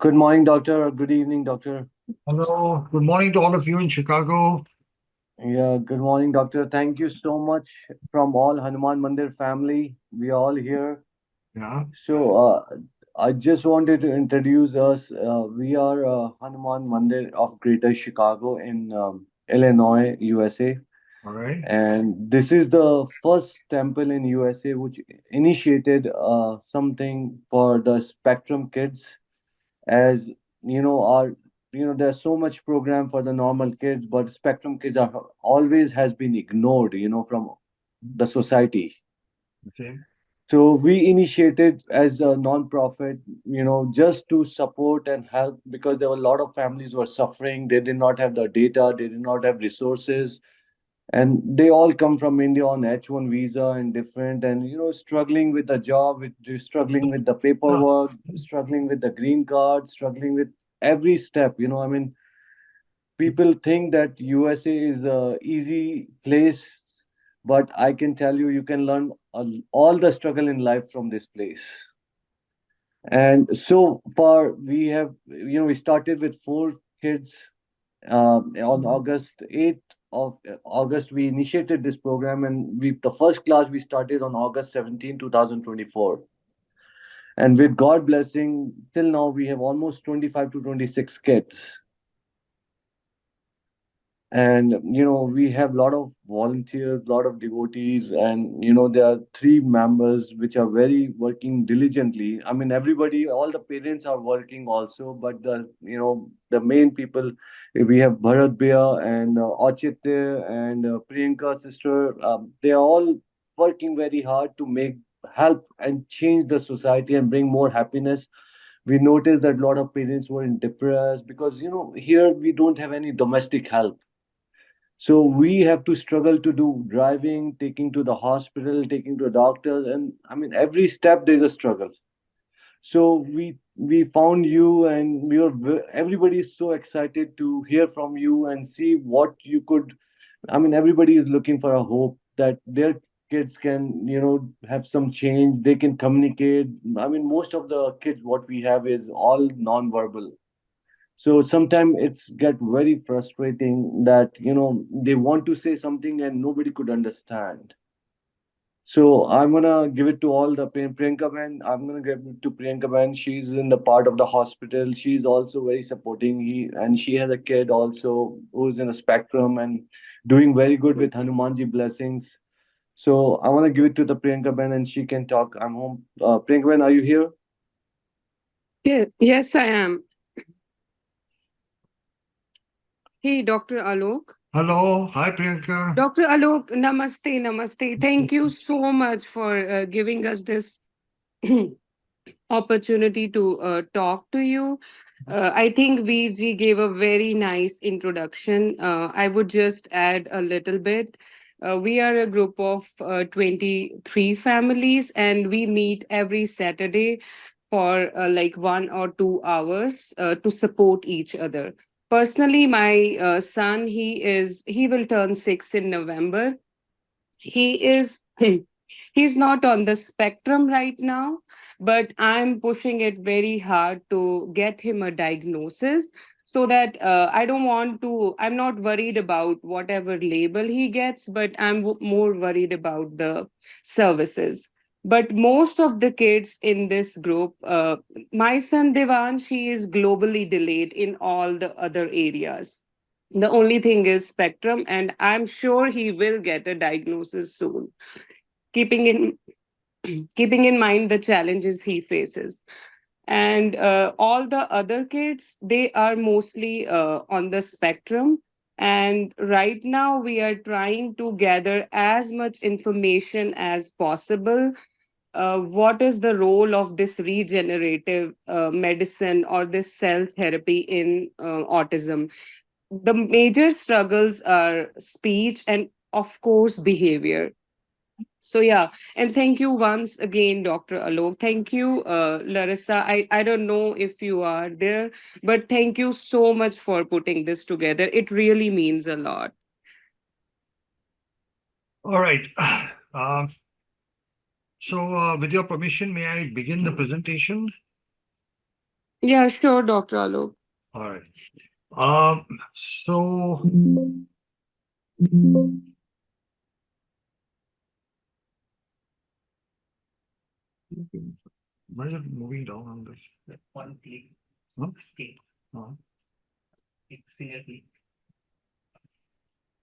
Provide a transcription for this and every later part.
Good morning, doctor. Good evening, doctor. Hello, good morning to all of you in Chicago. Yeah, good morning, doctor. Thank you so much from all Hanuman Mandir family. We are all here. Yeah, So, I just wanted to introduce us. We are Hanuman Mandir of Greater Chicago in Illinois, USA. all right. And this is the first temple in USA which initiated something for the spectrum kids, as our there's so much program for the normal kids, but spectrum kids are always has been ignored, from the society. Okay. So we initiated as a non-profit, just to support and help, because there were a lot of families were suffering. They did not have the data, they did not have resources, and they all come from India on H1 visa and different, and struggling with the job, struggling with the Ah, paperwork, struggling with the green card, struggling with every step. I mean, people think that USA is a easy place, but I can tell you, you can learn all the struggle in life from this place. And so far, we have, we started with 4 kids. On August 8th of August, we initiated this program, and the first class we started on August 17, 2024. And with God blessing, till now we have almost 25 to 26 kids. And we have a lot of volunteers, a lot of devotees, and there are 3 members which are very working diligently. I mean, everybody, all the parents are working also, but the main people, we have Bharat Bhaiya and Achitya and Priyanka sister. They are all working very hard to make help and change the society and bring more happiness. We noticed that a lot of parents were in depressed because here we don't have any domestic help. So we have to struggle to do driving, taking to the hospital, taking to doctors, and I mean every step there's a struggle. So we found you, and everybody is so excited to hear from you and see what you could. I mean, everybody is looking for a hope that their kids can have some change. They can communicate. I mean, most of the kids what we have is all non-verbal. So sometimes it's get very frustrating that they want to say something and nobody could understand. So I'm gonna give it to all the Priyanka man. I'm gonna give it to Priyanka man. She's in the part of the hospital. She's also very supporting. And she has a kid also who's in a spectrum and doing very good with Hanumanji blessings. So I want to give it to the Priyanka man and she can talk. I'm home. Priyanka man, are you here? Yes, I am. Hey, Dr. Alok. hello, hi Priyanka. Dr. Alok, namaste, namaste. Thank you so much for giving us this opportunity to talk to you. I think we gave a very nice introduction. I would just add a little bit. We are a group of 23 families, and we meet every Saturday for like 1 or 2 hours to support each other. Personally, my son, he will turn 6 in November. He is he's not on the spectrum right now, but I'm pushing it very hard to get him a diagnosis, so that I'm not worried about whatever label he gets, but more worried about the services. But most of the kids in this group, my son Devansh, he is globally delayed in all the other areas. The only thing is spectrum, and I'm sure he will get a diagnosis soon, keeping in keeping in mind the challenges he faces. And all the other kids, they are mostly on the spectrum. And right now, we are trying to gather as much information as possible. What is the role of this regenerative medicine or this cell therapy in autism? The major struggles are speech and, of course, behavior. So yeah, and thank you once again, Dr. Alok. Thank you, Larissa. I don't know if you are there, but thank you so much for putting this together. It really means a lot. All right. Um, with your permission, may I begin the presentation? Yeah, sure, Dr. Alok. All right. Um, so why is it moving down on this? One click. Huh? Escape. Click.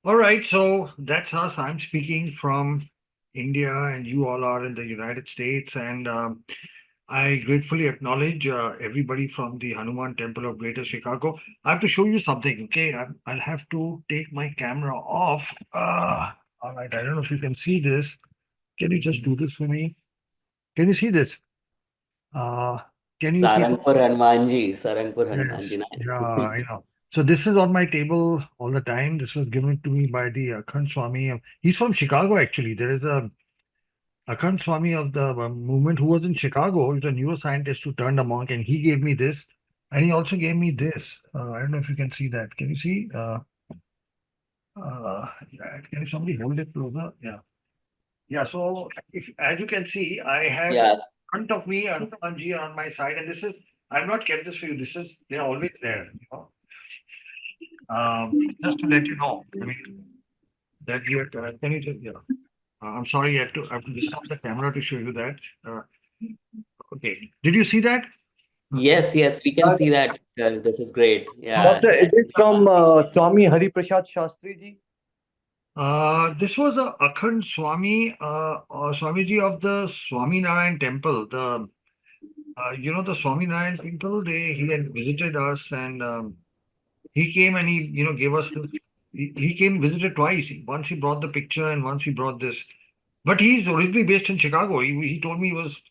All right, so that's us. I'm speaking from India, and you all are in the United States. And I gratefully acknowledge everybody from the Hanuman Temple of Greater Chicago. I have to show you something, okay? I'll have to take my camera off. All right, I don't know if you can see this. Can you just do this for me? Can you see this? Uh, can you people? Sarangpur Yes, Hanumanji. Nice. yeah, I know. So this is on my table all the time. This was given to me by the Akhand Swami. He's from Chicago, actually. There is a Akhand Swami of the movement who was in Chicago. He's a neuroscientist who turned a monk, and he gave me this. And he also gave me this. I don't know if you can see that. Can you see? Yeah, can somebody hold it closer? Yeah. Yeah. So if, as you can see, I have in Yes. front of me Hanumanji on my side, and this is, I've not kept this for you. This is, they're always there. You know? Just to let you know, I mean, that you have, can you just, yeah. I'm sorry, I have to disturb the camera to show you that. Uh, okay. Did you see that? Yes, yes, we can Uh, see that. This is great. Yeah. Doctor, is it from Swami Hari Prasad Shastri ji? This was a Akhand Swami, Swamiji of the Swaminarayan temple. The, the Swaminarayan people, he had visited us, and he came and he, gave us this. He came, visited twice. Once he brought the picture, and once he brought this. But he's originally based in Chicago. He told me he was,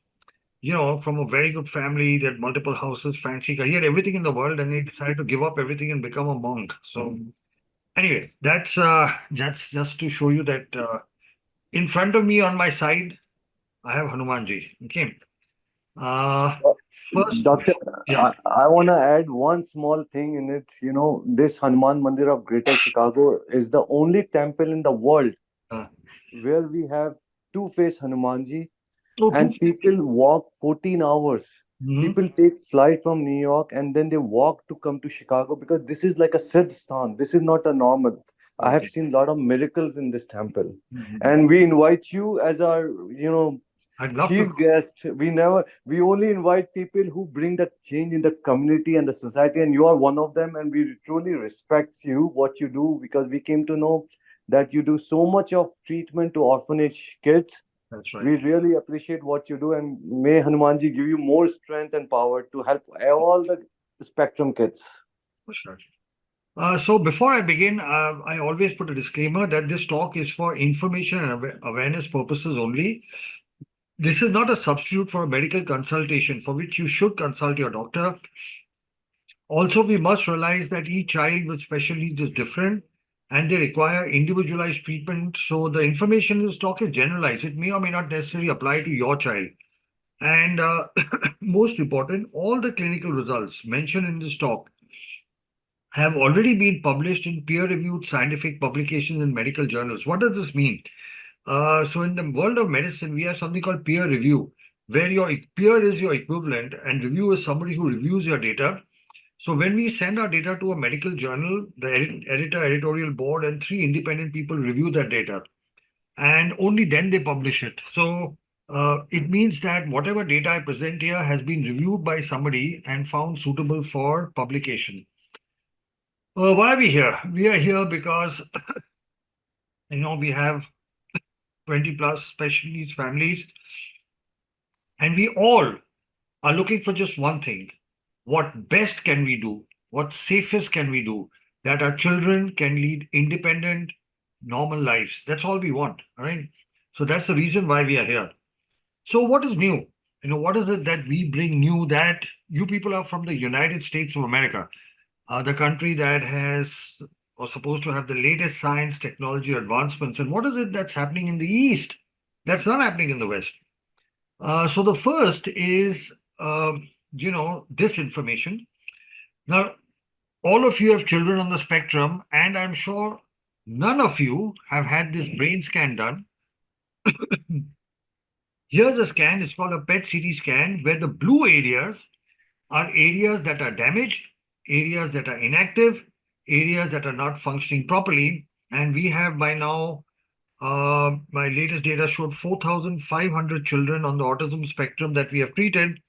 from a very good family. They had multiple houses, fancy car. He had everything in the world, and he decided to give up everything and become a monk. So anyway, that's just to show you that in front of me on my side, I have Hanumanji. Okay. Uh, First, Doctor, yeah. I want to add one small thing in it. You know, this Hanuman Mandir of Greater Chicago is the only temple in the world Uh, where we have two-faced Hanumanji, oh, and people walk 14 hours. Mhm. People take flight from New York and then they walk to come to Chicago because this is like a Siddh Sthan. This is not a normal. I have Okay. seen a lot of miracles in this temple. Mhm. And we invite you as our, I'd love chief to. guest. We only invite people who bring the change in the community and the society, and you are one of them. And we truly respect you, what you do, because we came to know that you do so much of treatment to orphanage kids. That's right. We really appreciate what you do, and may Hanumanji give you more strength and power to help all the spectrum kids. Sure. So before I begin, I always put a disclaimer that this talk is for information and awareness purposes only. This is not a substitute for a medical consultation, for which you should consult your doctor. Also, we must realize that each child with special needs is different and they require individualized treatment. So the information in this talk is generalized. It may or may not necessarily apply to your child. And most important, all the clinical results mentioned in this talk have already been published in peer-reviewed scientific publications in medical journals. What does this mean? So in the world of medicine, we have something called peer review, where your peer is your equivalent and review is somebody who reviews your data. So when we send our data to a medical journal, the editor, editorial board, and 3 independent people review that data, and only then they publish it. So it means that whatever data I present here has been reviewed by somebody and found suitable for publication. Why are we here? We are here because we have 20 plus special needs families, and we all are looking for just one thing. What best can we do? What safest can we do that our children can lead independent, normal lives? That's all we want, right? So that's the reason why we are here. So what is new? What is it that we bring new that you people are from the United States of America, the country that has or supposed to have the latest science, technology advancements. And what is it that's happening in the East that's not happening in the West? So the first is, this information. Now, all of you have children on the spectrum, and I'm sure none of you have had this brain scan done. Here's a scan, it's called a PET CT scan, where the blue areas are areas that are damaged, areas that are inactive, areas that are not functioning properly. And we have by now, my latest data showed 4,500 children on the autism spectrum that we have treated.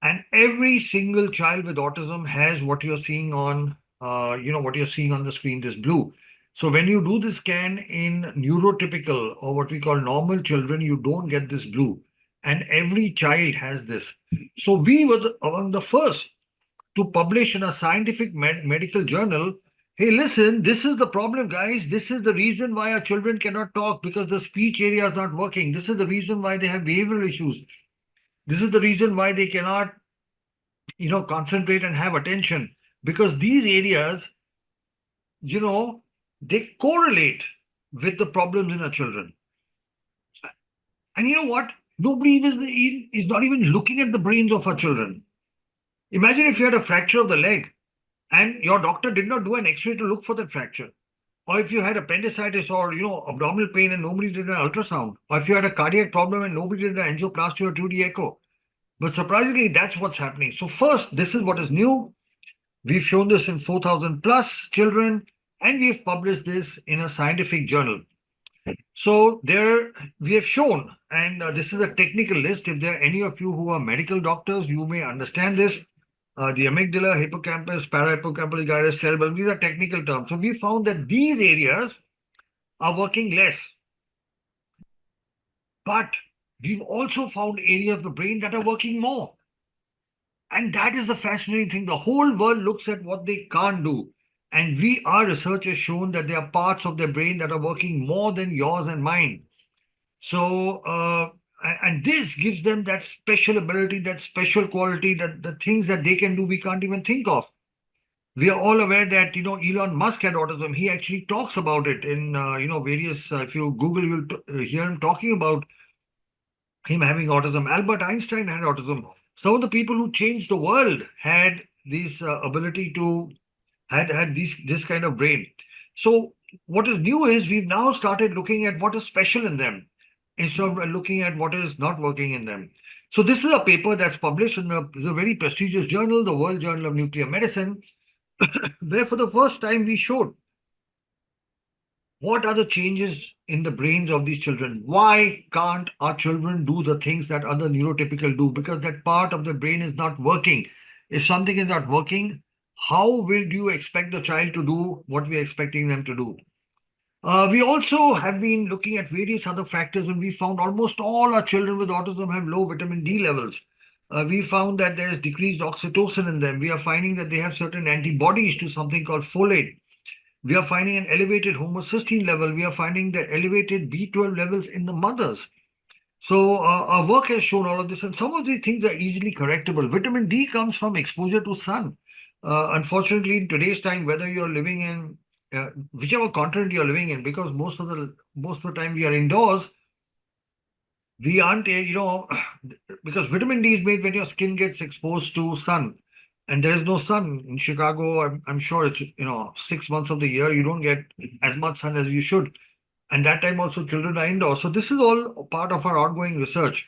And every single child with autism has what you're seeing on, what you're seeing on the screen, this blue. So when you do the scan in neurotypical or what we call normal children, you don't get this blue. And every child has this. So we were among the first to publish in a scientific medical journal. Hey, listen, this is the problem, guys. This is the reason why our children cannot talk, because the speech area is not working. This is the reason why they have behavioral issues. This is the reason why they cannot, concentrate and have attention, because these areas, they correlate with the problems in our children. And you know what? Nobody is not even looking at the brains of our children. Imagine if you had a fracture of the leg and your doctor did not do an X-ray to look for that fracture. Or if you had appendicitis or, abdominal pain and nobody did an ultrasound. Or if you had a cardiac problem and nobody did an angioplasty or 2D echo. But surprisingly, that's what's happening. So first, this is what is new. We've shown this in 4,000 plus children, and we've published this in a scientific journal. So there we have shown, and this is a technical list. If there are any of you who are medical doctors, you may understand this. The amygdala, hippocampus, parahippocampal gyrus, cerebellum, these are technical terms. So we found that these areas are working less. But we've also found areas of the brain that are working more. And that is the fascinating thing. The whole world looks at what they can't do. And our research has shown that there are parts of their brain that are working more than yours and mine. So, and this gives them that special ability, that special quality, that the things that they can do, we can't even think of. We are all aware that, Elon Musk had autism. He actually talks about it in, various, if you Google, you'll hear him talking about him having autism. Albert Einstein had autism. Some of the people who changed the world had this ability to, had this kind of brain. So what is new is we've now started looking at what is special in them instead of looking at what is not working in them. So this is a paper that's published in the very prestigious journal, the World Journal of Nuclear Medicine, where for the first time we showed what are the changes in the brains of these children. Why can't our children do the things that other neurotypical do? Because that part of the brain is not working. If something is not working, how will you expect the child to do what we are expecting them to do? We also have been looking at various other factors, and we found almost all our children with autism have low vitamin D levels. We found that there's decreased oxytocin in them. We are finding that they have certain antibodies to something called folate. We are finding an elevated homocysteine level. We are finding the elevated B12 levels in the mothers. So our work has shown all of this, and some of these things are easily correctable. Vitamin D comes from exposure to sun. Unfortunately, in today's time, whether you're living in whichever continent you're living in, because most of the time we are indoors, we aren't, because vitamin D is made when your skin gets exposed to sun, and there is no sun in Chicago. I'm sure it's 6 months of the year you don't get as much sun as you should, and that time also children are indoors. So this is all part of our ongoing research.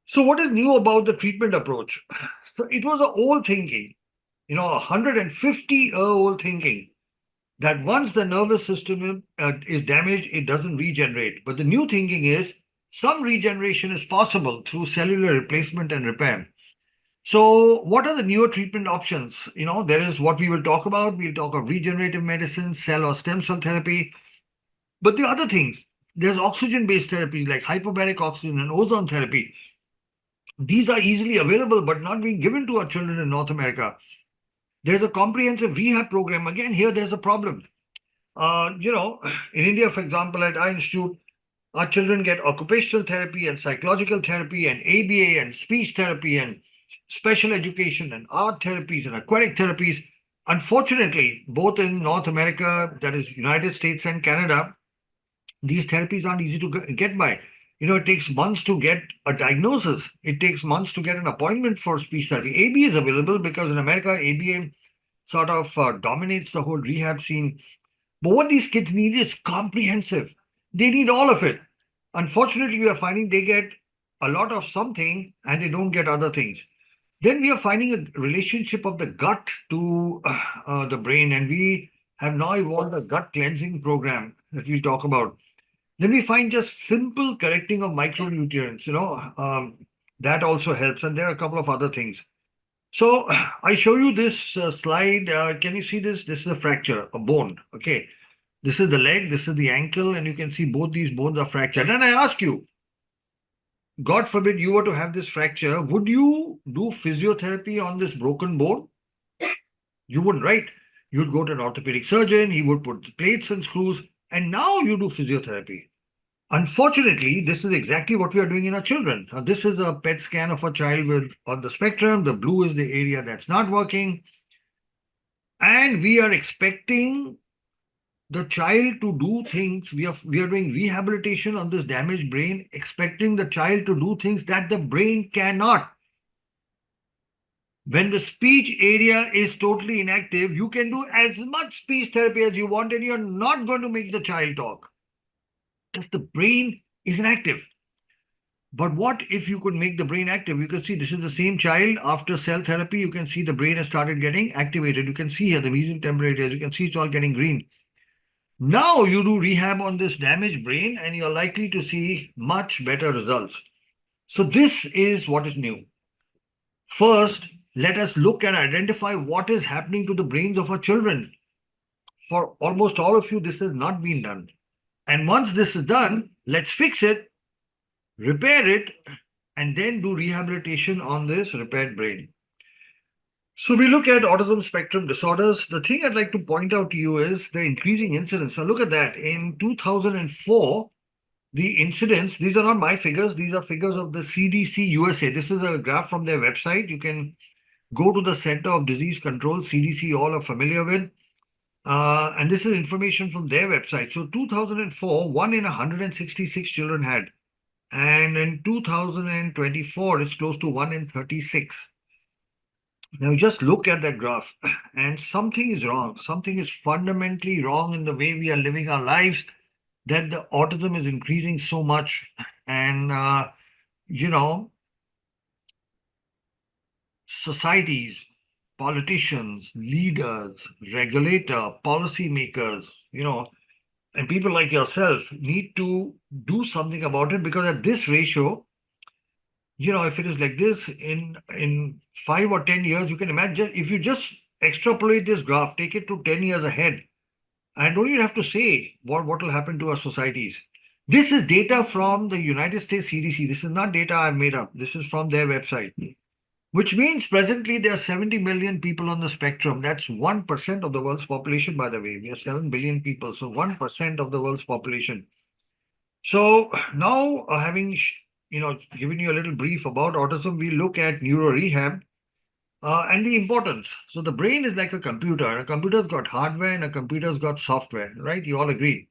So what is new about the treatment approach? So it was an old thinking, 150-year-old thinking, that once the nervous system is damaged, it doesn't regenerate. But the new thinking is some regeneration is possible through cellular replacement and repair. So what are the newer treatment options? There is what we will talk about. We'll talk of regenerative medicine, cell or stem cell therapy. But the other things, there's oxygen-based therapies like hyperbaric oxygen and ozone therapy. These are easily available, but not being given to our children in North America. There's a comprehensive rehab program. Again, here there's a problem. In India, for example, at our institute, our children get occupational therapy and psychological therapy and ABA and speech therapy and special education and art therapies and aquatic therapies. Unfortunately, both in North America, that is United States and Canada, these therapies aren't easy to get by. It takes months to get a diagnosis. It takes months to get an appointment for speech therapy. ABA is available because in America, ABA sort of dominates the whole rehab scene. But what these kids need is comprehensive. They need all of it. Unfortunately, we are finding they get a lot of something and they don't get other things. Then we are finding a relationship of the gut to the brain, and we have now evolved a gut cleansing program that we'll talk about. Then we find just simple correcting of micronutrients, that also helps. And there are a couple of other things. So I show you this slide. Can you see this? This is a fracture, a bone. Okay. This is the leg, this is the ankle, and you can see both these bones are fractured. And I ask you, God forbid you were to have this fracture, would you do physiotherapy on this broken bone? You wouldn't, right? You'd go to an orthopedic surgeon, he would put plates and screws, and now you do physiotherapy. Unfortunately, this is exactly what we are doing in our children. Now, this is a PET scan of a child with on the spectrum. The blue is the area that's not working. And we are expecting the child to do things. We are doing rehabilitation on this damaged brain, expecting the child to do things that the brain cannot. When the speech area is totally inactive, you can do as much speech therapy as you want, and you're not going to make the child talk because the brain is inactive. But what if you could make the brain active? You can see this is the same child after cell therapy. You can see the brain has started getting activated. You can see here the mesotemperature. You can see it's all getting green. Now you do rehab on this damaged brain and you're likely to see much better results. So this is what is new. First, let us look and identify what is happening to the brains of our children. For almost all of you, this has not been done. And once this is done, let's fix it, repair it, and then do rehabilitation on this repaired brain. So we look at autism spectrum disorders. The thing I'd like to point out to you is the increasing incidence. So look at that. In 2004, the incidence, these are not my figures, these are figures of the CDC USA. This is a graph from their website. You can go to the Center of Disease Control, CDC, all are familiar with. And this is information from their website. So 2004, 1 in 166 children had. And in 2024, it's close to 1 in 36. Now just look at that graph and something is wrong. Something is fundamentally wrong in the way we are living our lives, that the autism is increasing so much. And, societies, politicians, leaders, regulator, policymakers, and people like yourself need to do something about it, because at this ratio, if it is like this in 5 or 10 years, you can imagine if you just extrapolate this graph, take it to 10 years ahead, I don't even have to say what will happen to our societies. This is data from the United States CDC. This is not data I've made up. This is from their website, which means presently there are 70 million people on the spectrum. That's 1% of the world's population, by the way. We are 7 billion people, so 1% of the world's population. So now, having given you a little brief about autism, we look at neurorehab and the importance. So the brain is like a computer. A computer's got hardware and a computer's got software, right? You all agree.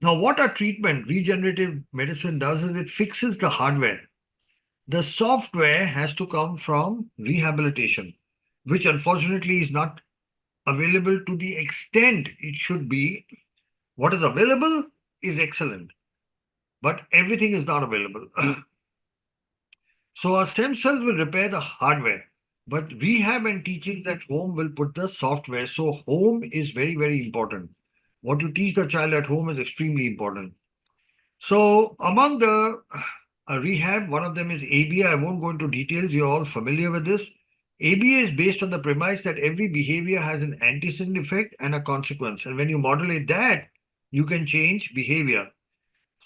Now, what our treatment, regenerative medicine, does is it fixes the hardware. The software has to come from rehabilitation, which unfortunately is not available to the extent it should be. What is available is excellent, but everything is not available. So our stem cells will repair the hardware, but rehab and teaching at home will put the software. So home is very, very important. What you teach the child at home is extremely important. So among the rehab, one of them is ABA. I won't go into details. You're all familiar with this. ABA is based on the premise that every behavior has an antecedent effect and a consequence. And when you modulate that, you can change behavior.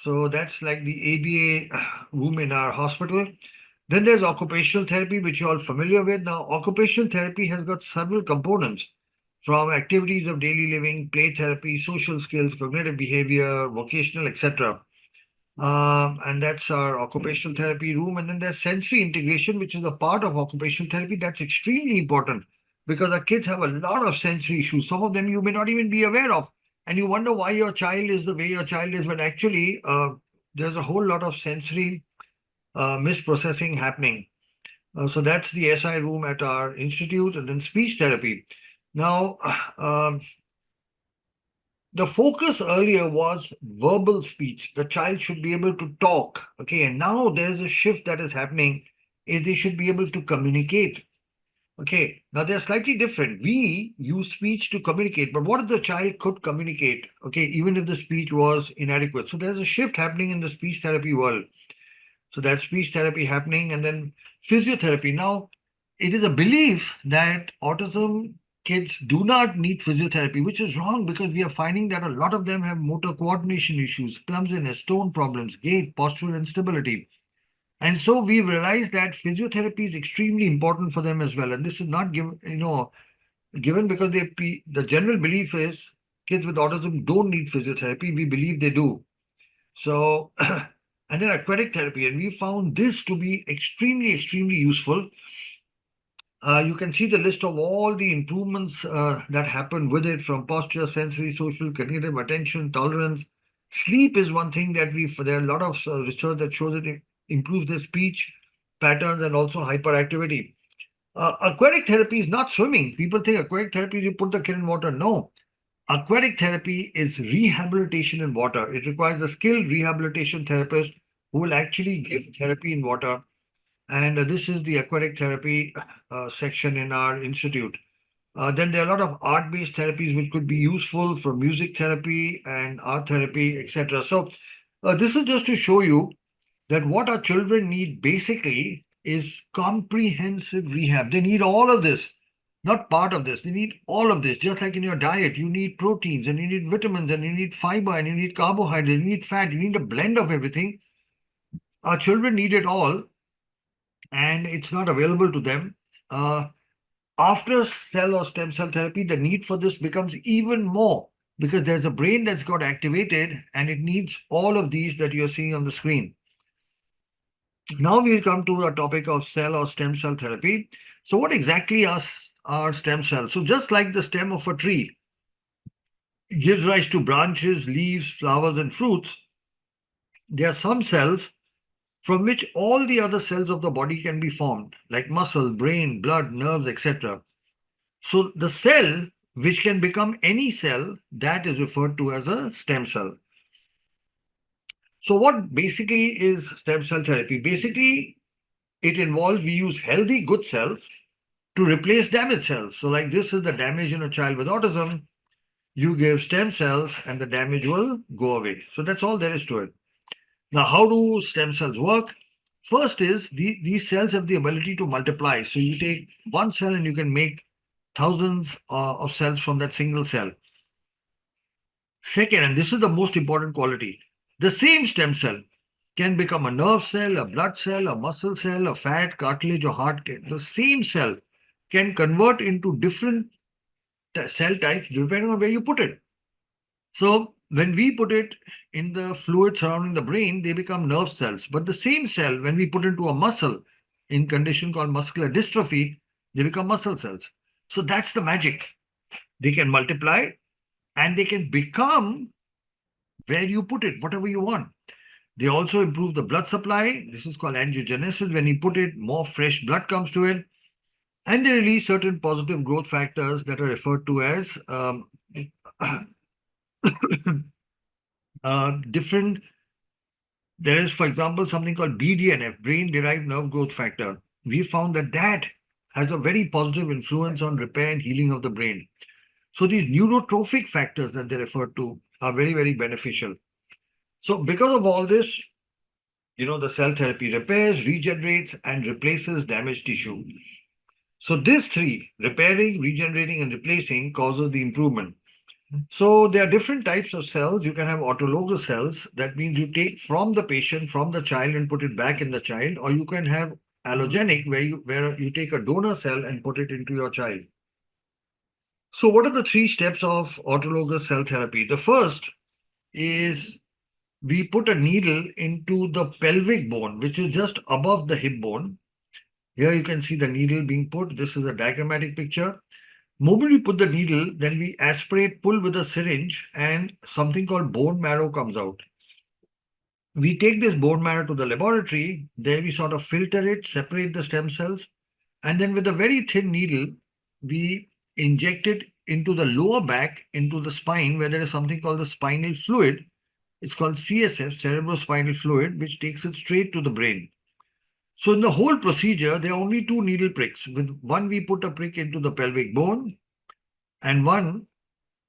So that's like the ABA room in our hospital. Then there's occupational therapy, which you're all familiar with. Now, occupational therapy has got several components, from activities of daily living, play therapy, social skills, cognitive behavior, vocational, etc. And that's our occupational therapy room. And then there's sensory integration, which is a part of occupational therapy. That's extremely important because our kids have a lot of sensory issues. Some of them you may not even be aware of. And you wonder why your child is the way your child is. But actually, there's a whole lot of sensory misprocessing happening. So that's the SI room at our institute. And then speech therapy. Now, the focus earlier was verbal speech. The child should be able to talk. Okay, and now there is a shift that is happening, is they should be able to communicate. Okay, now they're slightly different. We use speech to communicate, but what if the child could communicate? Okay, even if the speech was inadequate. So there's a shift happening in the speech therapy world. So that's speech therapy happening, and then physiotherapy. Now, it is a belief that autism kids do not need physiotherapy, which is wrong because we are finding that a lot of them have motor coordination issues, clumsiness, tone problems, gait, postural instability. And so we realized that physiotherapy is extremely important for them as well. And this is not given, given because the general belief is kids with autism don't need physiotherapy. We believe they do. So, and then aquatic therapy, and we found this to be extremely, extremely useful. You can see the list of all the improvements that happen with it, from posture, sensory, social, cognitive, attention, tolerance. Sleep is one thing that there are a lot of research that shows it improves their speech patterns and also hyperactivity. Aquatic therapy is not swimming. People think aquatic therapy is you put the kid in water. No, aquatic therapy is rehabilitation in water. It requires a skilled rehabilitation therapist who will actually give therapy in water. And this is the aquatic therapy section in our institute. Then there are a lot of art-based therapies which could be useful for music therapy and art therapy, etc. So this is just to show you that what our children need basically is comprehensive rehab. They need all of this, not part of this. They need all of this. Just like in your diet, you need proteins and you need vitamins and you need fiber and you need carbohydrates, you need fat, you need a blend of everything. Our children need it all, and it's not available to them. After cell or stem cell therapy, the need for this becomes even more because there's a brain that's got activated and it needs all of these that you're seeing on the screen. Now we'll come to the topic of cell or stem cell therapy. So what exactly are stem cells? So just like the stem of a tree gives rise to branches, leaves, flowers, and fruits, there are some cells from which all the other cells of the body can be formed, like muscle, brain, blood, nerves, etc. So the cell which can become any cell, that is referred to as a stem cell. So what basically is stem cell therapy? Basically, it involves we use healthy, good cells to replace damaged cells. So like this is the damage in a child with autism. You give stem cells and the damage will go away. So that's all there is to it. Now, how do stem cells work? First is these cells have the ability to multiply. So you take one cell and you can make thousands of cells from that single cell. Second, and this is the most important quality, the same stem cell can become a nerve cell, a blood cell, a muscle cell, a fat, cartilage, or heart. The same cell can convert into different cell types depending on where you put it. So when we put it in the fluid surrounding the brain, they become nerve cells. But the same cell, when we put into a muscle in condition called muscular dystrophy, they become muscle cells. So that's the magic. They can multiply and they can become where you put it, whatever you want. They also improve the blood supply. This is called angiogenesis. When you put it, more fresh blood comes to it. And they release certain positive growth factors that are referred to as different. There is, for example, something called BDNF, brain-derived nerve growth factor. We found that that has a very positive influence on repair and healing of the brain. So these neurotrophic factors that they refer to are very, very beneficial. So because of all this, the cell therapy repairs, regenerates, and replaces damaged tissue. So these three, repairing, regenerating, and replacing, causes the improvement. So there are different types of cells. You can have autologous cells. That means you take from the patient, from the child, and put it back in the child. Or you can have allogenic, where you take a donor cell and put it into your child. So what are the three steps of autologous cell therapy? The first is we put a needle into the pelvic bone, which is just above the hip bone. Here you can see the needle being put. This is a diagrammatic picture. Moment we put the needle, then we aspirate, pull with a syringe, and something called bone marrow comes out. We take this bone marrow to the laboratory. There we sort of filter it, separate the stem cells, and then with a very thin needle, we inject it into the lower back, into the spine, where there is something called the spinal fluid. It's called CSF, cerebrospinal fluid, which takes it straight to the brain. So in the whole procedure, there are only 2 needle pricks. With one, we put a prick into the pelvic bone, and one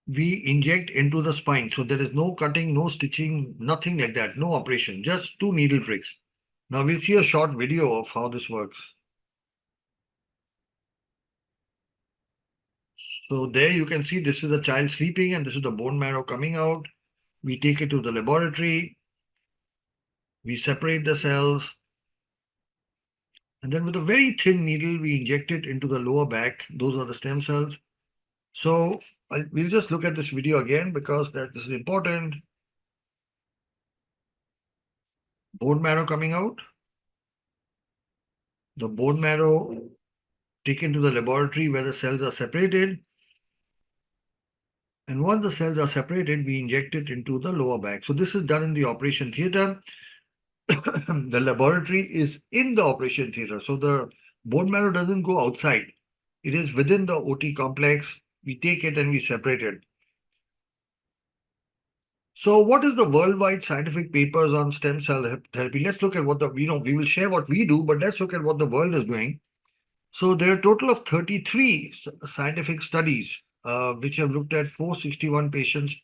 we inject into the spine. So there is no cutting, no stitching, nothing like that, no operation, just 2 needle pricks. Now we'll see a short video of how this works. So there you can see this is the child sleeping and this is the bone marrow coming out. We take it to the laboratory. We separate the cells. And then with a very thin needle, we inject it into the lower back. Those are the stem cells. So we'll just look at this video again because this is important. Bone marrow coming out. The bone marrow taken to the laboratory where the cells are separated. And once the cells are separated, we inject it into the lower back. So this is done in the operation theater. The laboratory is in the operation theater. So the bone marrow doesn't go outside. It is within the OT complex. We take it and we separate it. So what is the worldwide scientific papers on stem cell therapy? Let's look at what we will share what we do, but let's look at what the world is doing. So there are a total of 33 scientific studies which have looked at 461 patients,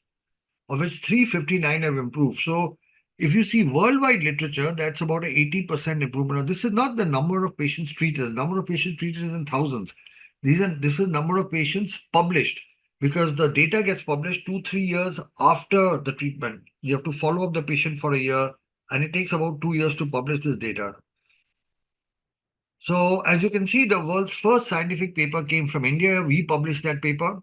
of which 359 have improved. So if you see worldwide literature, that's about an 80% improvement. Now, this is not the number of patients treated. The number of patients treated is in thousands. This is number of patients published, because the data gets published 2-3 years after the treatment. You have to follow up the patient for a year, and it takes about 2 years to publish this data. So as you can see, the world's first scientific paper came from India. We published that paper.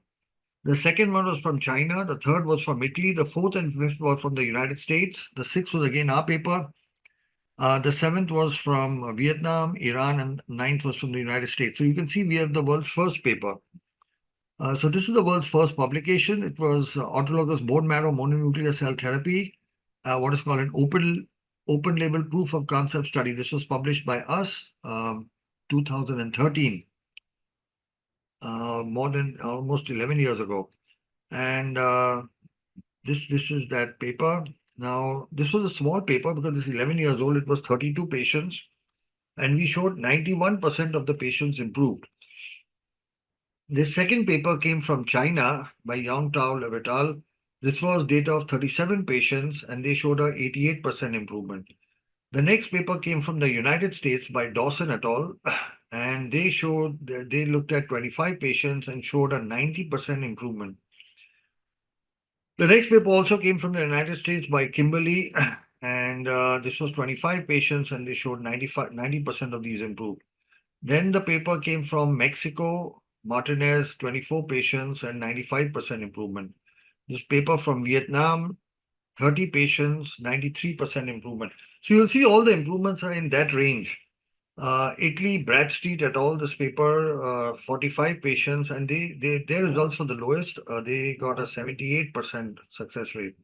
The second one was from China. The third was from Italy. The fourth and fifth were from the United States. The sixth was again our paper. The seventh was from Vietnam, Iran, and ninth was from the United States. So you can see we have the world's first paper. So this is the world's first publication. It was autologous bone marrow mononuclear cell therapy, what is called an open label proof of concept study. This was published by us 2013, more than almost 11 years ago. And this is that paper. Now, this was a small paper because this is 11 years old. It was 32 patients, and we showed 91% of the patients improved. This second paper came from China by Yang Tao et al. This was data of 37 patients, and they showed a 88% improvement. The next paper came from the United States by Dawson et al. And they looked at 25 patients and showed a 90% improvement. The next paper also came from the United States by Kimberly, and this was 25 patients, and they showed 90% of these improved. Then the paper came from Mexico, Martinez, 24 patients and 95% improvement. This paper from Vietnam, 30 patients, 93% improvement. So you'll see all the improvements are in that range. Italy, Bradstreet et al., this paper, 45 patients, and their results were the lowest. They got a 78% success rate.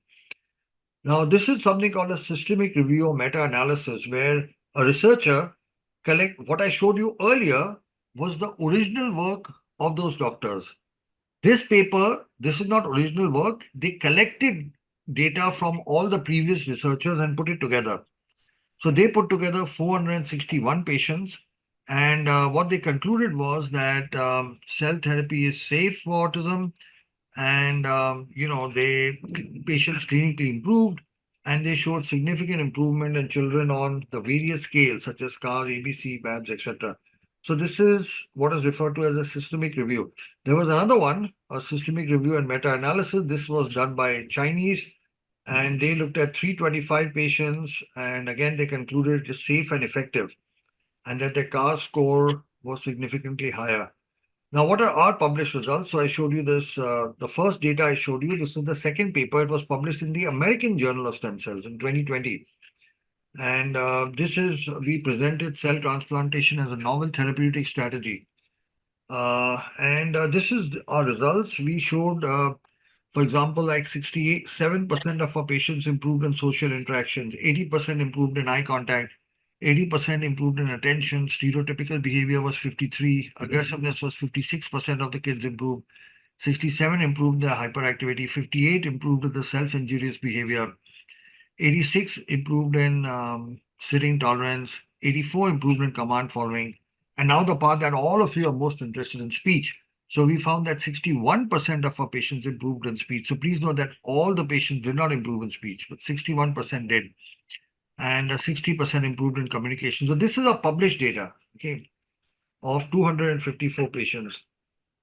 Now, this is something called a systemic review or meta-analysis, where a researcher what I showed you earlier was the original work of those doctors. This paper, this is not original work. They collected data from all the previous researchers and put it together. So they put together 461 patients, and what they concluded was that cell therapy is safe for autism, and patients clinically improved, and they showed significant improvement in children on the various scales such as CAR, ABC, BABS, etc. So this is what is referred to as a systemic review. There was another one, a systemic review and meta-analysis. This was done by Chinese, and they looked at 325 patients, and again, they concluded it is safe and effective, and that their CAR score was significantly higher. Now, what are our published results? So I showed you this, the first data I showed you. This is the second paper. It was published in the American Journal of Stem Cells in 2020. And we presented cell transplantation as a novel therapeutic strategy. This is our results. We showed, for example, like 67% of our patients improved in social interactions, 80% improved in eye contact, 80% improved in attention, stereotypical behavior was 53, aggressiveness was 56% of the kids improved, 67 improved the hyperactivity, 58 improved the self-injurious behavior, 86 improved in sitting tolerance, 84 improved in command following. And now the part that all of you are most interested in, speech. So we found that 61% of our patients improved in speech. So please note that all the patients did not improve in speech, but 61% did. And 60% improved in communication. So this is our published data, okay, of 254 patients.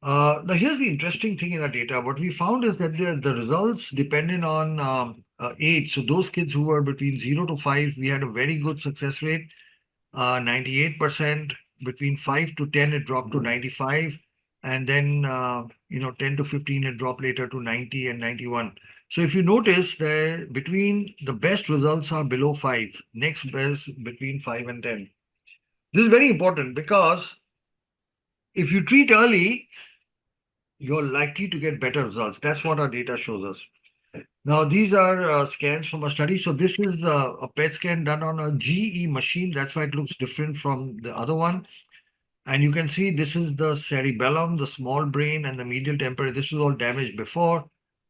Now, here's the interesting thing in our data. What we found is that the results depended on age. So those kids who were between 0 to 5, we had a very good success rate, 98%. Between 5 to 10, it dropped to 95. And then, 10 to 15, it dropped later to 90 and 91. So if you notice that between the best results are below 5, next best between 5 and 10. This is very important because if you treat early, you're likely to get better results. That's what our data shows us. Now, these are scans from a study. So this is a PET scan done on a GE machine. That's why it looks different from the other one. And you can see this is the cerebellum, the small brain, and the medial temporary. This was all damaged before.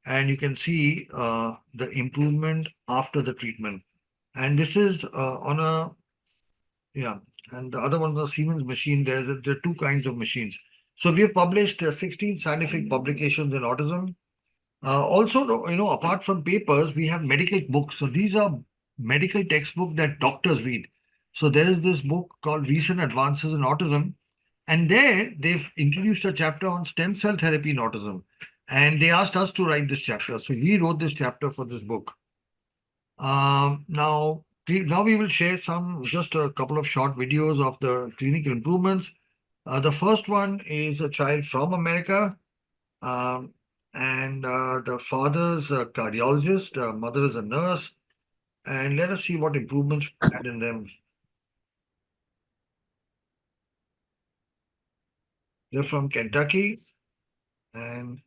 And you can see the improvement after the treatment. And this is on a, and the other one was a Siemens machine. There are two kinds of machines. So we have published 16 scientific publications in autism. Also, apart from papers, we have medical books. So these are medical textbooks that doctors read. So there is this book called Recent Advances in Autism. And there they've introduced a chapter on stem cell therapy in autism. And they asked us to write this chapter. So we wrote this chapter for this book. Now we will share just a couple of short videos of the clinical improvements. The first one is a child from America, and the father's a cardiologist, mother is a nurse, and let us see what improvements we had in them. They're from Kentucky, and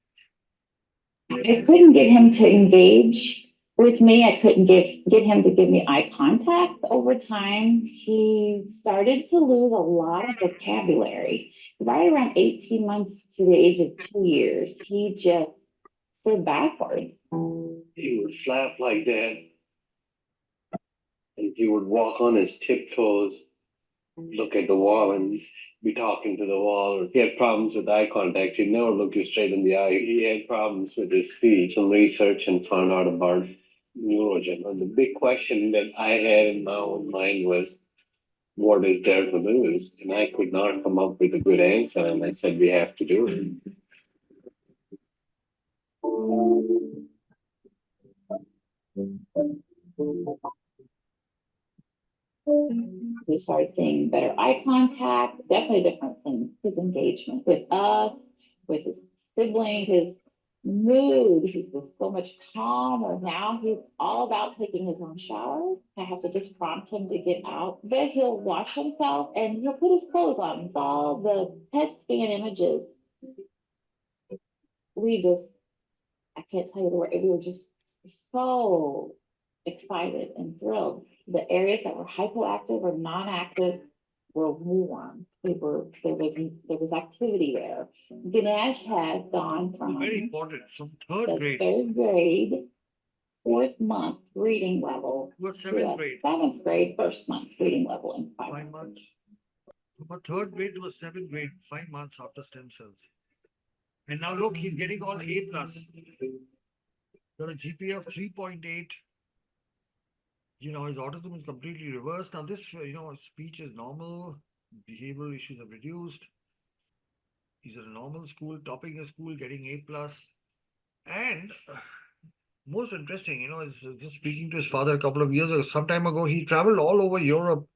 I couldn't get him to engage with me. I couldn't get him to give me eye contact. Over time, he started to lose a lot of vocabulary. Right around 18 months to the age of 2 years, he just slid backwards. He would flap like that, and he would walk on his tiptoes, look at the wall, and be talking to the wall. He had problems with eye contact. He'd never look you straight in the eye. He had problems with his speech. Some research and found out about NeuroGen. And the big question that I had in my own mind was, what is there to lose? And I could not come up with a good answer. And I said, we have to do it. We started seeing better eye contact, definitely a difference in his engagement with us, with his sibling, his mood. He was so much calmer. Now he's all about taking his own shower. I have to just prompt him to get out, but he'll wash himself and he'll put his clothes on. It's all the PET scan images. I can't tell you the word. We were just so excited and thrilled. The areas that were hypoactive or non-active were warm. There was activity there. Ganesh has gone from very important, from the third grade third grade, 4th month reading level to a to seventh a grade, 7th grade, 1st month reading level in 5 5 months. From a third grade to a seventh grade, 5 months after stem cells. And now look, he's getting all A+. Got a GPA of 3.8. His autism is completely reversed. Now this, speech is normal, behavioral issues are reduced. He's at a normal school, topping his school, getting A+. And most interesting, is just speaking to his father a couple of years ago, some time ago, he traveled all over Europe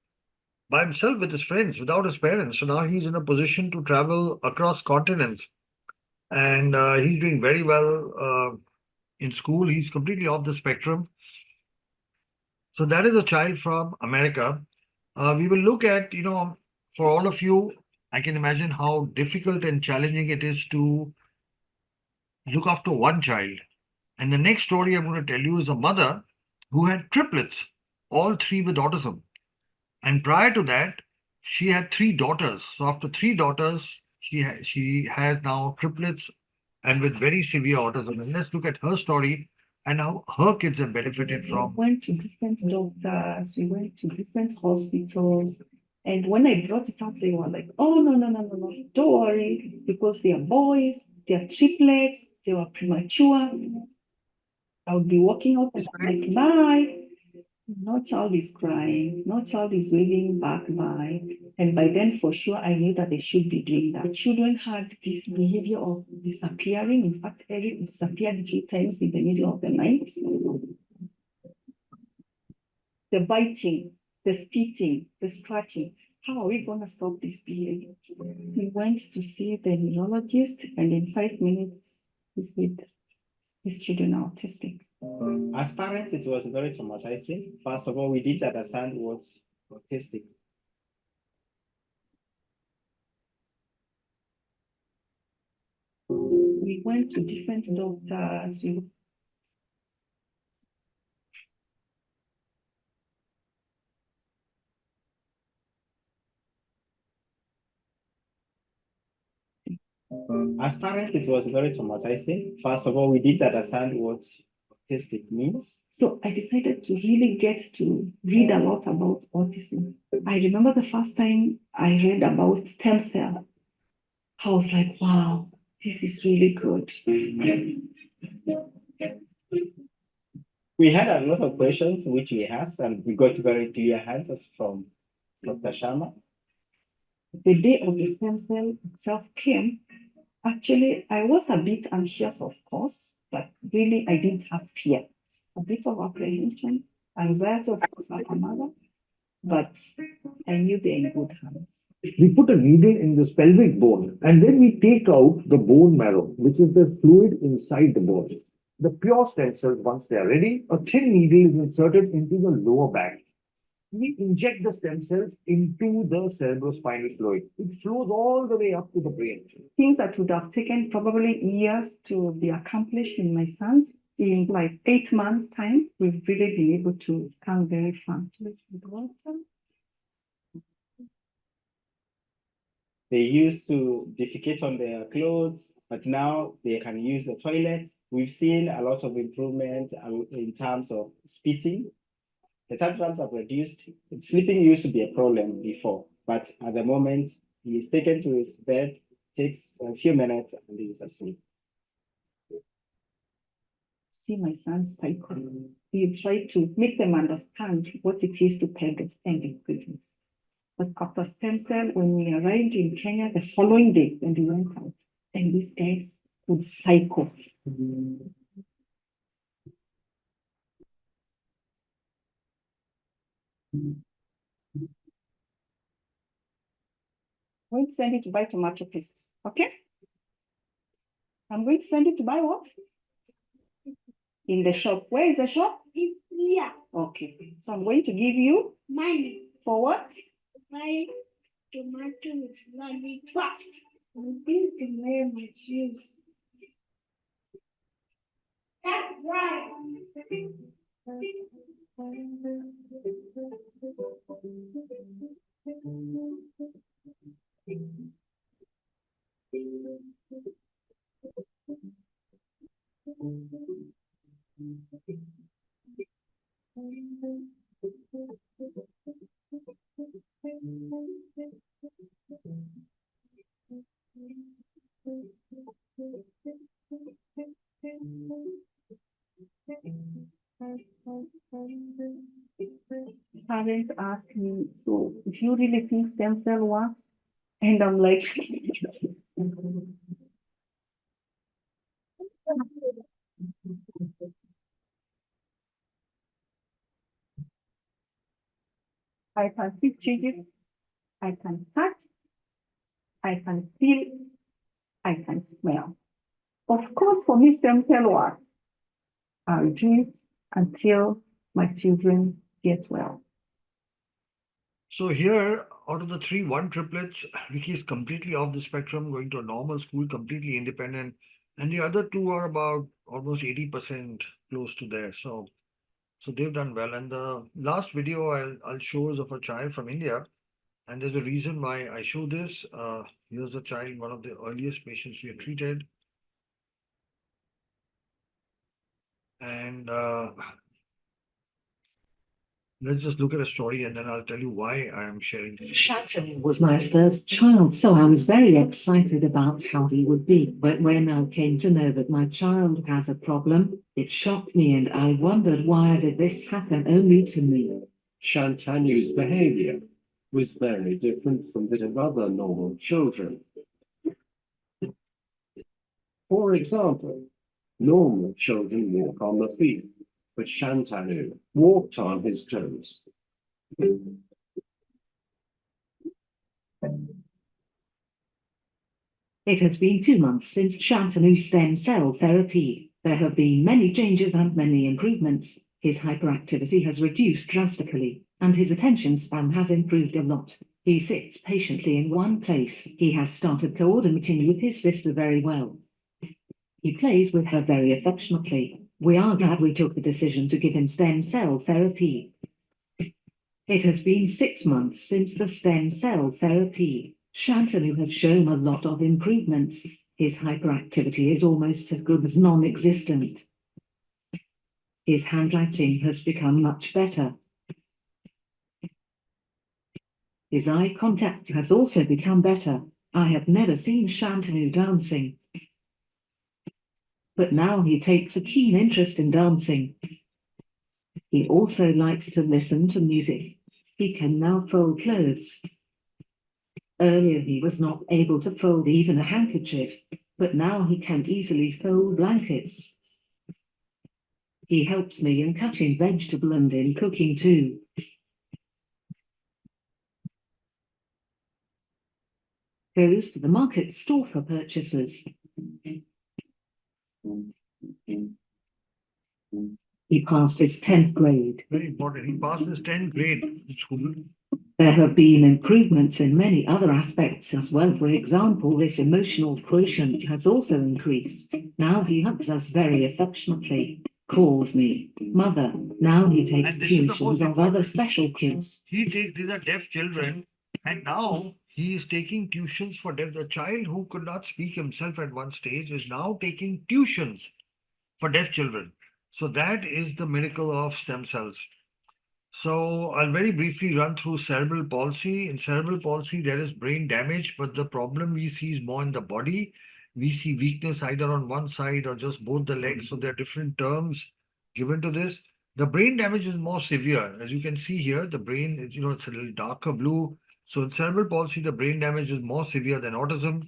by himself with his friends, without his parents. So now he's in a position to travel across continents. And he's doing very well in school. He's completely off the spectrum. So that is a child from America. We will look at, for all of you, I can imagine how difficult and challenging it is to look after one child. And the next story I'm going to tell you is a mother who had triplets, all 3 with autism. And prior to that, she had 3 daughters. So after 3 daughters, she has now triplets and with very severe autism. And let's look at her story and how her kids have benefited from. We went to different doctors, we went to different hospitals. And when I brought it up, they were like, oh, no, no, no, no, no, don't worry, because they are boys, they are triplets, they were premature. I would be walking out and I'm like, bye. No child is crying, no child is waving back by. And by then, for sure, I knew that they should be doing that. Children had this behavior of disappearing. In fact, Eric disappeared 3 times in the middle of the night. The biting, the spitting, the scratching. How are we going to stop this behavior? We went to see the neurologist, and in 5 minutes, he said, these children are autistic. As parents, it was very traumatizing. First of all, we didn't understand what autistic. We went to different doctors. As parents, it was very traumatizing. First of all, we didn't understand what autistic means. So I decided to really get to read a lot about autism. I remember the first time I read about stem cell. I was like, wow, this is really good. We had a lot of questions which we asked, and we got very clear answers from Dr. Sharma. The day of the stem cell itself came. Actually, I was a bit anxious, of course, but really I didn't have fear. A bit of apprehension, anxiety, of course, as a mother, but I knew they're in good hands. We put a needle in this pelvic bone, and then we take out the bone marrow, which is the fluid inside the bone. The pure stem cells, once they are ready, a thin needle is inserted into the lower back. We inject the stem cells into the cerebrospinal fluid. It flows all the way up to the brain. Things that would have taken probably years to be accomplished in my sons, in like 8 months' time, we've really been able to come very far. They used to defecate on their clothes, but now they can use the toilet. We've seen a lot of improvement in terms of spitting. The tantrums have reduced. Sleeping used to be a problem before, but at the moment, he is taken to his bed, takes a few minutes, and he is asleep. See my son's cycle. We try to make them understand what it is to peg and equipment. But after stem cell, when we arrived in Kenya the following day, when we went out, and these guys would cycle. I'm going to send you to buy tomato paste, okay? I'm going to send you to buy what? In the shop. Where is the shop? It's here. Okay. So I'm going to give you Money. for what? Buy tomato with lollipop. I'm going to wear my shoes. That's right. Parents ask me, so if you really think stem cell works? And I'm like, I can see changes, I can touch, I can feel, I can smell. Of course, for me, stem cell works. I'll do it until my children get well. So here, out of the three, one triplets, Vicky is completely off the spectrum, going to a normal school, completely independent. And the other two are about almost 80% close to there. So they've done well. And the last video I'll show is of a child from India. And there's a reason why I show this. Here's a child, one of the earliest patients we have treated. And let's just look at a story and then I'll tell you why I am sharing this. Shantanu was my first child, so I was very excited about how he would be. But when I came to know that my child has a problem, it shocked me and I wondered, why did this happen only to me? Shantanu's behavior was very different from that of other normal children. For example, normal children walk on the feet, but Shantanu walked on his toes. It has been 2 months since Shantanu's stem cell therapy. There have been many changes and many improvements. His hyperactivity has reduced drastically, and his attention span has improved a lot. He sits patiently in one place. He has started coordinating with his sister very well. He plays with her very affectionately. We are glad we took the decision to give him stem cell therapy. It has been 6 months since the stem cell therapy. Shantanu has shown a lot of improvements. His hyperactivity is almost as good as non-existent. His handwriting has become much better. His eye contact has also become better. I have never seen Shantanu dancing, but now he takes a keen interest in dancing. He also likes to listen to music. He can now fold clothes. Earlier he was not able to fold even a handkerchief, but now he can easily fold blankets. He helps me in cutting vegetable and in cooking too. Goes to the market store for purchases. He passed his 10th grade. Very important. He passed his 10th grade in school. There have been improvements in many other aspects as well. For example, this emotional quotient has also increased. Now he hugs us very affectionately, calls me mother. Now he takes tuitions of other special kids. These are deaf children, and now he is taking tuitions for deaf. The child who could not speak himself at one stage is now taking tuitions for deaf children. So that is the miracle of stem cells. So I'll very briefly run through cerebral palsy. In cerebral palsy, there is brain damage, but the problem we see is more in the body. We see weakness either on one side or just both the legs. So there are different terms given to this. The brain damage is more severe. As you can see here, the brain is, it's a little darker blue. So in cerebral palsy, the brain damage is more severe than autism.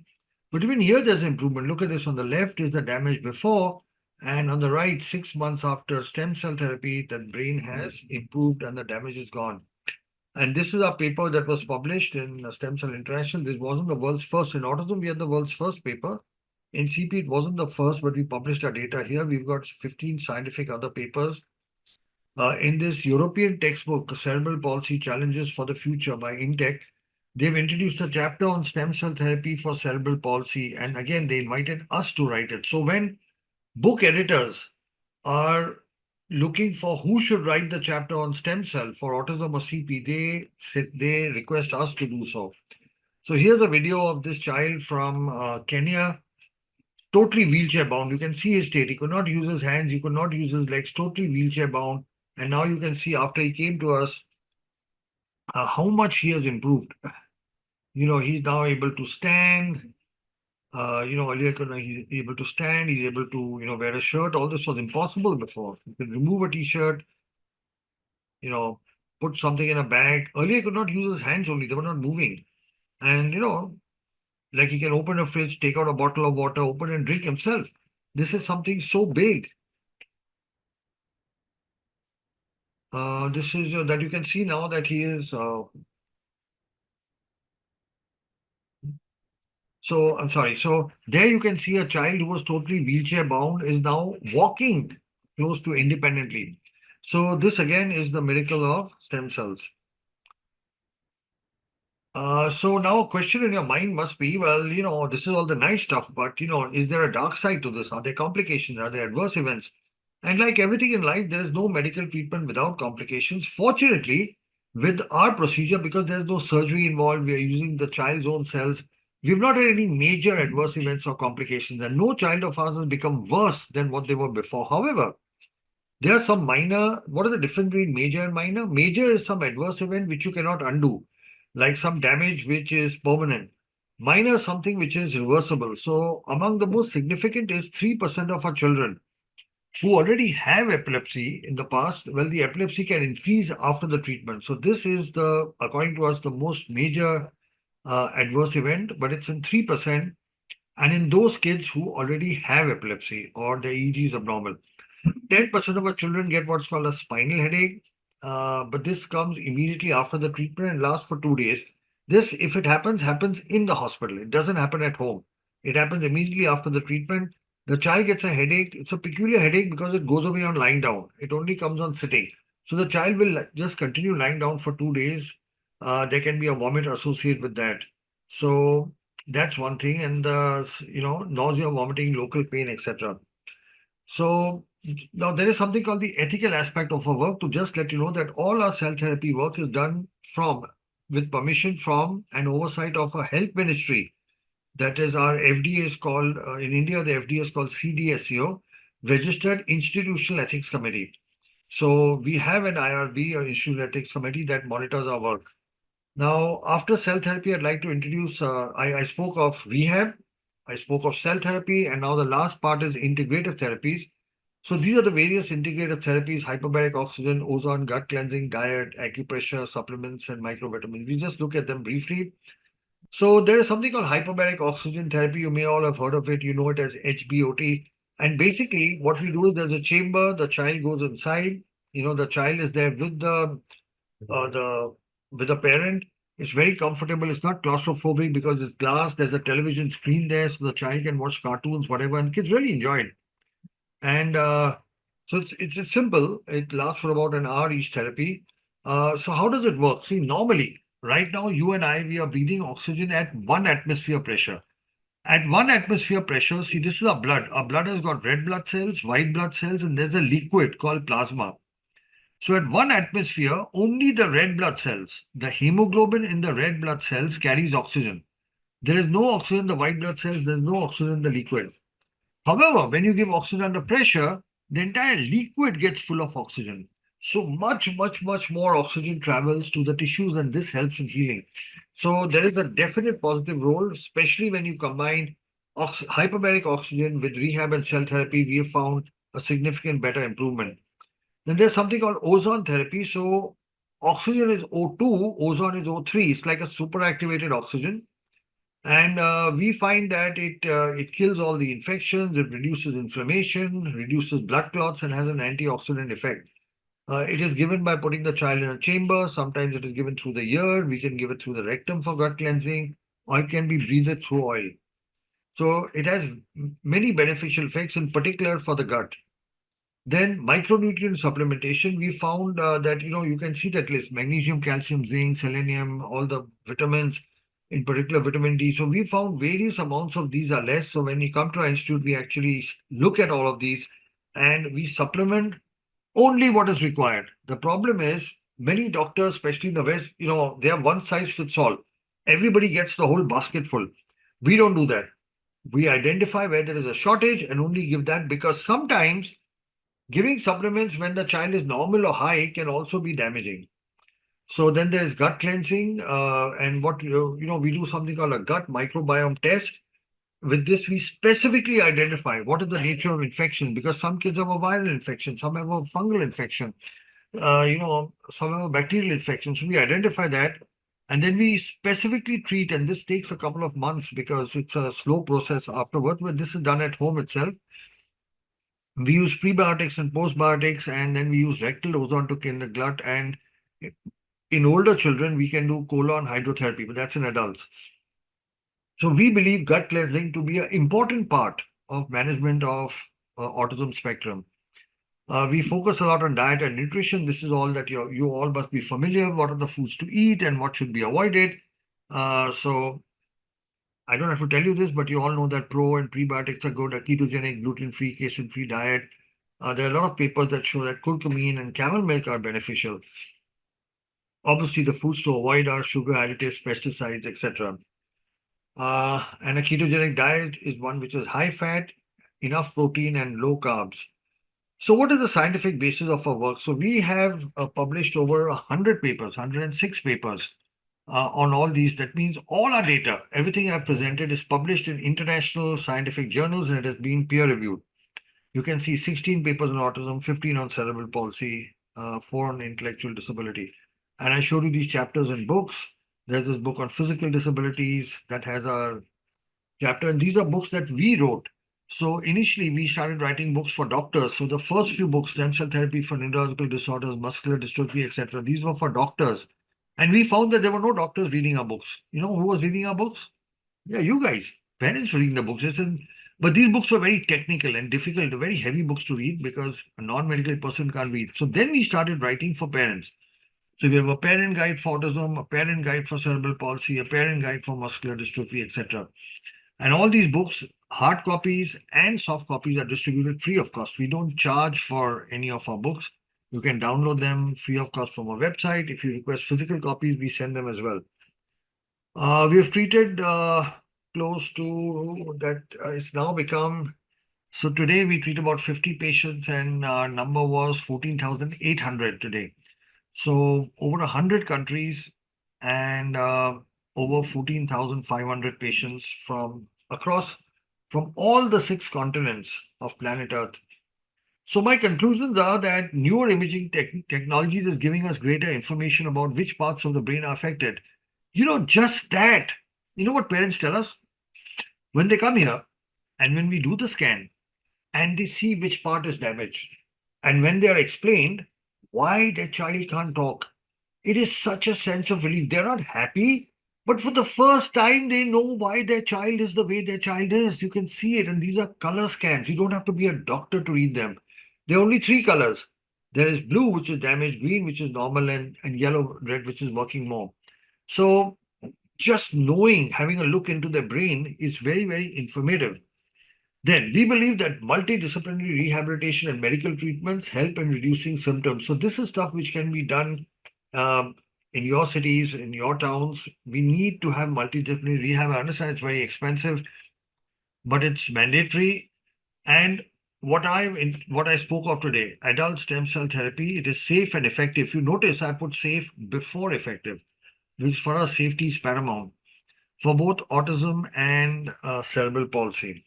But even here, there's improvement. Look at this. On the left is the damage before. And on the right, 6 months after stem cell therapy, the brain has improved and the damage is gone. And this is a paper that was published in Stem Cell International. This wasn't the world's first. In autism, we had the world's first paper. In CP, it wasn't the first, but we published our data here. We've got 15 scientific other papers. In this European textbook, Cerebral Palsy Challenges for the Future by Intech, they've introduced a chapter on stem cell therapy for cerebral palsy. And again, they invited us to write it. So when book editors are looking for who should write the chapter on stem cell for autism or CP, they request us to do so. So here's a video of this child from Kenya, totally wheelchair bound. You can see his state. He could not use his hands. He could not use his legs, totally wheelchair bound. And now you can see after he came to us, how much he has improved. He's now able to stand. Earlier he's able to stand, he's able to, wear a shirt. All this was impossible before. You can remove a t-shirt, put something in a bag. Earlier he could not use his hands only, they were not moving. And, like he can open a fridge, take out a bottle of water, open and drink himself. This is something so big. This is that you can see now that he is... So, I'm sorry. So there you can see a child who was totally wheelchair bound is now walking close to independently. So this again is the miracle of stem cells. So now a question in your mind must be, well, this is all the nice stuff, but, is there a dark side to this? Are there complications? Are there adverse events? And like everything in life, there is no medical treatment without complications. Fortunately, with our procedure, because there's no surgery involved, we are using the child's own cells. We've not had any major adverse events or complications, and no child of ours has become worse than what they were before. However, There are some minor, what are the difference between major and minor? Major is some adverse event which you cannot undo, like some damage which is permanent. Minor is something which is reversible. So among the most significant is 3% of our children who already have epilepsy in the past. Well, the epilepsy can increase after the treatment. So this is the, according to us, the most major adverse event, but it's in 3%. And in those kids who already have epilepsy or the EEG is abnormal. 10% of our children get what's called a spinal headache, but this comes immediately after the treatment and lasts for 2 days. This, if it happens, happens in the hospital. It doesn't happen at home. It happens immediately after the treatment. The child gets a headache. It's a peculiar headache because it goes away on lying down. It only comes on sitting. So the child will just continue lying down for 2 days. There can be a vomit associated with that. So that's one thing. And, nausea, vomiting, local pain, etc. So now there is something called the ethical aspect of our work. To just let you know that all our cell therapy work is done with permission from and oversight of a health ministry. That is, our FDA is called, in India, the FDA is called CDSCO, Registered Institutional Ethics Committee. So we have an IRB, or Institutional Ethics Committee, that monitors our work. Now, after cell therapy, I'd like to introduce, I spoke of rehab, I spoke of cell therapy, and now the last part is integrative therapies. So these are the various integrative therapies: hyperbaric oxygen, ozone, gut cleansing, diet, acupressure, supplements, and microvitamins. We just look at them briefly. So there is something called hyperbaric oxygen therapy. You may all have heard of it. You know it as HBOT. And basically what we do is there's a chamber, the child goes inside, the child is there with the parent. It's very comfortable. It's not claustrophobic because it's glass. There's a television screen there, so the child can watch cartoons, whatever, and kids really enjoy it. And so it's simple. It lasts for about an hour each therapy. So how does it work? See, normally, right now, you and I, we are breathing oxygen at 1 atmosphere pressure. At 1 atmosphere pressure, see, this is our blood. Our blood has got red blood cells, white blood cells, and there's a liquid called plasma. So at 1 atmosphere, only the red blood cells, the hemoglobin in the red blood cells carries oxygen. There is no oxygen in the white blood cells, there's no oxygen in the liquid. However, when you give oxygen under pressure, the entire liquid gets full of oxygen. So much more oxygen travels to the tissues, and this helps in healing. So there is a definite positive role, especially when you combine hyperbaric oxygen with rehab and cell therapy. We have found a significant better improvement. Then there's something called ozone therapy. So oxygen is O2, ozone is O3. It's like a superactivated oxygen. And we find that it kills all the infections, it reduces inflammation, reduces blood clots, and has an antioxidant effect. It is given by putting the child in a chamber. Sometimes it is given through the ear. We can give it through the rectum for gut cleansing, or it can be breathed through oil. So it has many beneficial effects, in particular for the gut. Then micronutrient supplementation, we found that, you can see that list: magnesium, calcium, zinc, selenium, all the vitamins, in particular vitamin D. So we found various amounts of these are less. So when we come to our institute, we actually look at all of these and we supplement only what is required. The problem is many doctors, especially in the West, they have one size fits all. Everybody gets the whole basket full. We don't do that. We identify where there is a shortage and only give that, because sometimes giving supplements when the child is normal or high can also be damaging. So then there is gut cleansing, and what we do something called a gut microbiome test. With this, we specifically identify what is the nature of infection, because some kids have a viral infection, some have a fungal infection, some have a bacterial infection. So we identify that, and then we specifically treat, and this takes a couple of months because it's a slow process afterwards, but this is done at home itself. We use prebiotics and postbiotics, and then we use rectal ozone to clean the gut. And in older children, we can do colon hydrotherapy, but that's in adults. So we believe gut cleansing to be an important part of management of autism spectrum. We focus a lot on diet and nutrition. This is all that you all must be familiar. What are the foods to eat and what should be avoided? So I don't have to tell you this, but you all know that pro and prebiotics are good. A ketogenic, gluten-free, casein-free diet. There are a lot of papers that show that curcumin and camel milk are beneficial. Obviously, the foods to avoid are sugar additives, pesticides, etc. And a ketogenic diet is one which is high fat, enough protein, and low carbs. So what is the scientific basis of our work? So we have published over 100 papers, 106 papers on all these. That means all our data, everything I've presented is published in international scientific journals and it has been peer reviewed. You can see 16 papers on autism, 15 on cerebral palsy, 4 on intellectual disability. And I showed you these chapters in books. There's this book on physical disabilities that has our chapter, and these are books that we wrote. So initially, we started writing books for doctors. So the first few books, stem cell therapy for neurological disorders, muscular dystrophy, etc., these were for doctors. And we found that there were no doctors reading our books. You know who was reading our books? Yeah, you guys, parents reading the books. But these books were very technical and difficult, very heavy books to read because a non-medical person can't read. So then we started writing for parents. So we have a parent guide for autism, a parent guide for cerebral palsy, a parent guide for muscular dystrophy, etc. And all these books, hard copies and soft copies, are distributed free of cost. We don't charge for any of our books. You can download them free of cost from our website. If you request physical copies, we send them as well. We have treated close to that. It's now become, so today we treat about 50 patients and our number was 14,800 today. So over 100 countries and over 14,500 patients from all the 6 continents of planet Earth. So my conclusions are that neuroimaging technology is giving us greater information about which parts of the brain are affected. You know, just that. You know what parents tell us? When they come here and when we do the scan and they see which part is damaged, and when they are explained why their child can't talk, it is such a sense of relief. They're not happy, but for the first time, they know why their child is the way their child is. You can see it, and these are color scans. You don't have to be a doctor to read them. There are only 3 colors. There is blue, which is damaged, green, which is normal, and yellow, red, which is working more. So just knowing, having a look into their brain is very, very informative. Then we believe that multidisciplinary rehabilitation and medical treatments help in reducing symptoms. So this is stuff which can be done in your cities, in your towns. We need to have multidisciplinary rehab. I understand it's very expensive, but it's mandatory. And what I spoke of today, adult stem cell therapy, it is safe and effective. If you notice, I put safe before effective, which for us safety is paramount for both autism and cerebral palsy.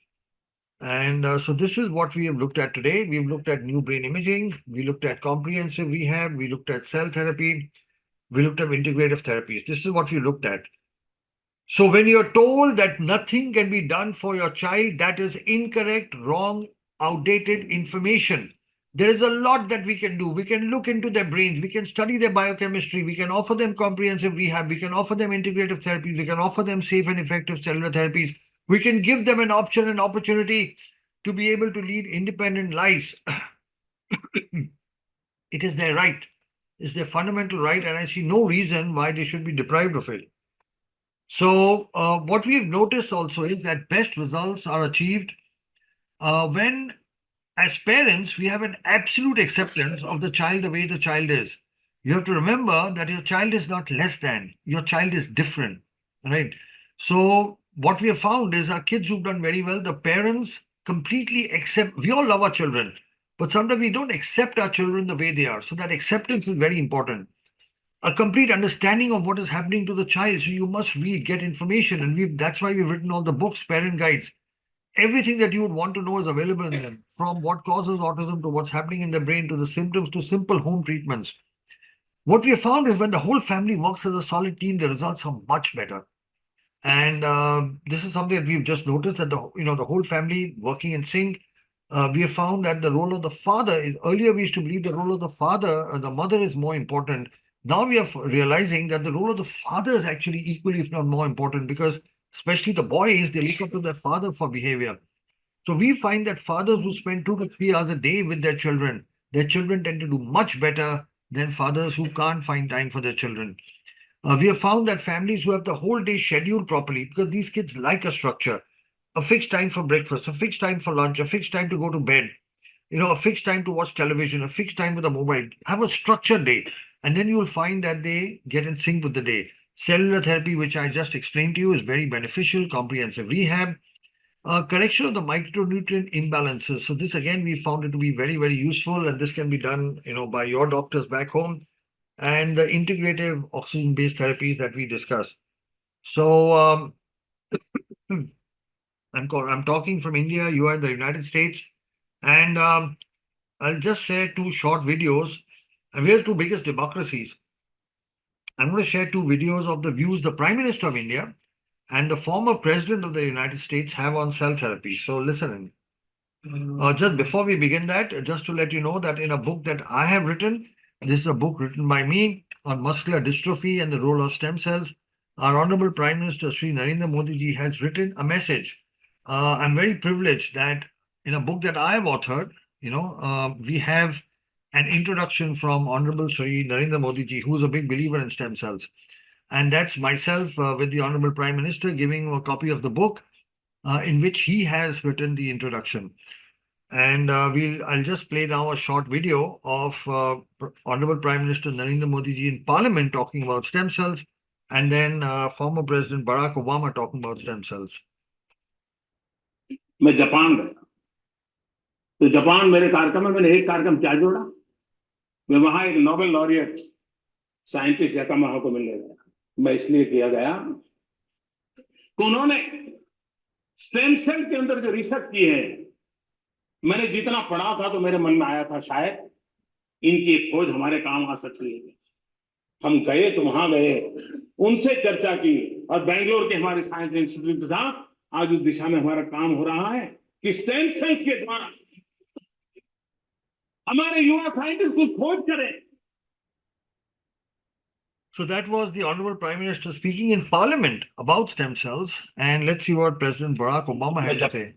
And so this is what we have looked at today. We've looked at new brain imaging. We looked at comprehensive rehab. We looked at cell therapy. We looked at integrative therapies. This is what we looked at. So when you're told that nothing can be done for your child, that is incorrect, wrong, outdated information. There is a lot that we can do. We can look into their brains. We can study their biochemistry. We can offer them comprehensive rehab. We can offer them integrative therapies. We can offer them safe and effective cellular therapies. We can give them an option and opportunity to be able to lead independent lives. It is their right. It's their fundamental right, and I see no reason why they should be deprived of it. So what we've noticed also is that best results are achieved when, as parents, we have an absolute acceptance of the child the way the child is. You have to remember that your child is not less than, your child is different, right? So what we have found is our kids who've done very well, the parents completely accept. We all love our children, but sometimes we don't accept our children the way they are. So that acceptance is very important. A complete understanding of what is happening to the child. So you must read, get information, and that's why we've written all the books, parent guides. Everything that you would want to know is available in them, from what causes autism to what's happening in the brain to the symptoms to simple home treatments. What we have found is when the whole family works as a solid team, the results are much better. And this is something that we've just noticed, that the whole family working in sync. We have found that the role of the father is, earlier we used to believe the role of the father, the mother is more important. Now we are realizing that the role of the father is actually equally, if not more important, because especially the boys, they look up to their father for behavior. So we find that fathers who spend 2 to 3 hours a day with their children tend to do much better than fathers who can't find time for their children. We have found that families who have the whole day scheduled properly, because these kids like a structure, a fixed time for breakfast, a fixed time for lunch, a fixed time to go to bed, a fixed time to watch television, a fixed time with a mobile, have a structured day. And then you will find that they get in sync with the day. Cellular therapy, which I just explained to you, is very beneficial, comprehensive rehab. Correction of the micronutrient imbalances. So this again, we found it to be very, very useful, and this can be done, by your doctors back home. And the integrative oxygen-based therapies that we discussed. So I'm talking from India. You are in the United States, and I'll just share two short videos. And we are the two biggest democracies. I'm going to share two videos of the views the Prime Minister of India and the former President of the United States have on cell therapy. So listen in. Just before we begin that, just to let you know that in a book that I have written, this is a book written by me on muscular dystrophy and the role of stem cells. Our Honorable Prime Minister Sri Narendra Modi ji has written a message. I'm very privileged that in a book that I have authored, we have an introduction from Honorable Sri Narendra Modi ji, who's a big believer in stem cells. And that's myself with the Honorable Prime Minister giving a copy of the book in which he has written the introduction. And I'll just play now a short video of Honorable Prime Minister Narendra Modi ji in Parliament talking about stem cells, and then former President Barack Obama talking about stem cells. मैं Japan गया, तो Japan मेरे कार्यक्रम में मैंने एक कार्यक्रम क्या जोड़ा, मैं वहां एक नोबेल लॉरिएट साइंटिस्ट याकामाहा को मिलने गया। मैं इसलिए किया गया कि उन्होंने स्टेम सेल के अंदर जो रिसर्च की है, मैंने जितना पढ़ा था तो मेरे मन में आया था शायद इनकी खोज हमारे काम आ सकती है। हम गए तो वहां गए, उनसे चर्चा की, और बेंगलोर के हमारे साइंस इंस्टीट्यूट के साथ आज उस दिशा में हमारा काम हो रहा है कि स्टेम सेल्स के द्वारा हमारे युवा साइंटिस्ट कुछ खोज करें। So that was the Honorable Prime Minister speaking in Parliament about stem cells, and let's see what President Barack Obama had to say.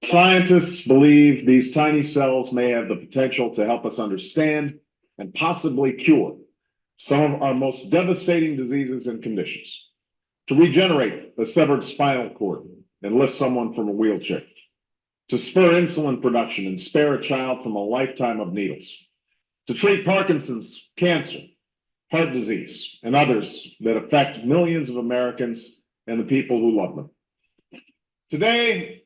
Scientists believe these tiny cells may have the potential to help us understand and possibly cure some of our most devastating diseases and conditions, to regenerate a severed spinal cord and lift someone from a wheelchair, to spur insulin production and spare a child from a lifetime of needles, to treat Parkinson's, cancer, heart disease, and others that affect millions of Americans and the people who love them. Today,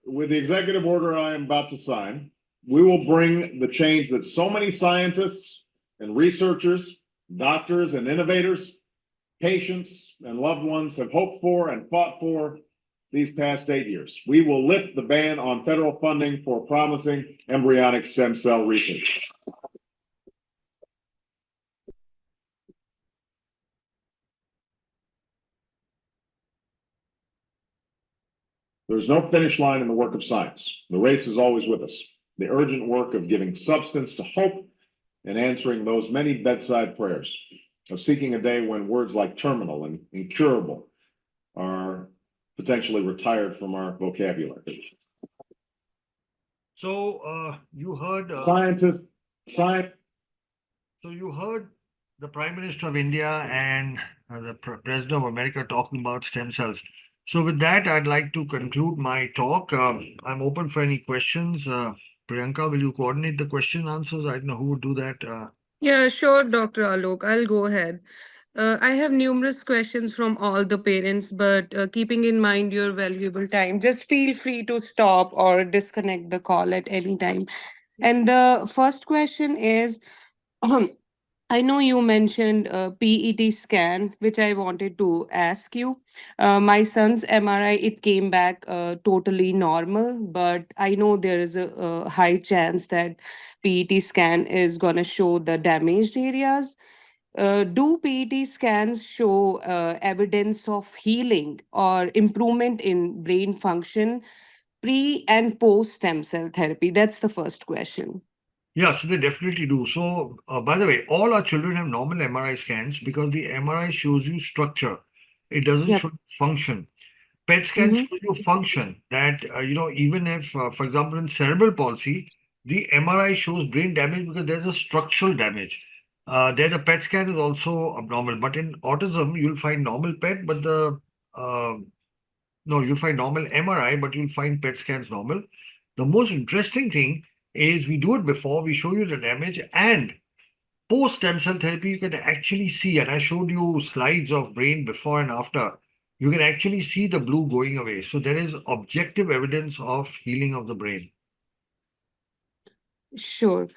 with the executive order I am about to sign, we will bring the change that so many scientists and researchers, doctors and innovators, patients and loved ones have hoped for and fought for these past 8 years. We will lift the ban on federal funding for promising embryonic stem cell research. There's no finish line in the work of science. The race is always with us. The urgent work of giving substance to hope and answering those many bedside prayers, of seeking a day when words like terminal and incurable are potentially retired from our vocabulary. So you heard So you heard the Prime Minister of India and the President of America talking about stem cells. So with that, I'd like to conclude my talk. I'm open for any questions. Priyanka, will you coordinate the question answers? I don't know who would do that. Yeah, sure, Dr. Alok. I'll go ahead. I have numerous questions from all the parents, but keeping in mind your valuable time, just feel free to stop or disconnect the call at any time. And the first question is, I know you mentioned PET scan, which I wanted to ask you. My son's MRI, it came back totally normal, but I know there is a high chance that PET scan is going to show the damaged areas. Do PET scans show evidence of healing or improvement in brain function pre and post stem cell therapy? That's the first question. Yeah, so they definitely do. So, by the way, all our children have normal MRI scans because the MRI shows you structure. It doesn't Yep. show you function. PET scans show you function that, even if, for example, in cerebral palsy, the MRI shows brain damage because there's a structural damage. There, the PET scan is also abnormal. But in autism, you'll find normal PET, but you'll find normal MRI, but you'll find PET scans normal. The most interesting thing is we do it before, we show you the damage, and post stem cell therapy, you can actually see, and I showed you slides of brain before and after. you can actually see the blue going away. So there is objective evidence of healing of the brain. Sure.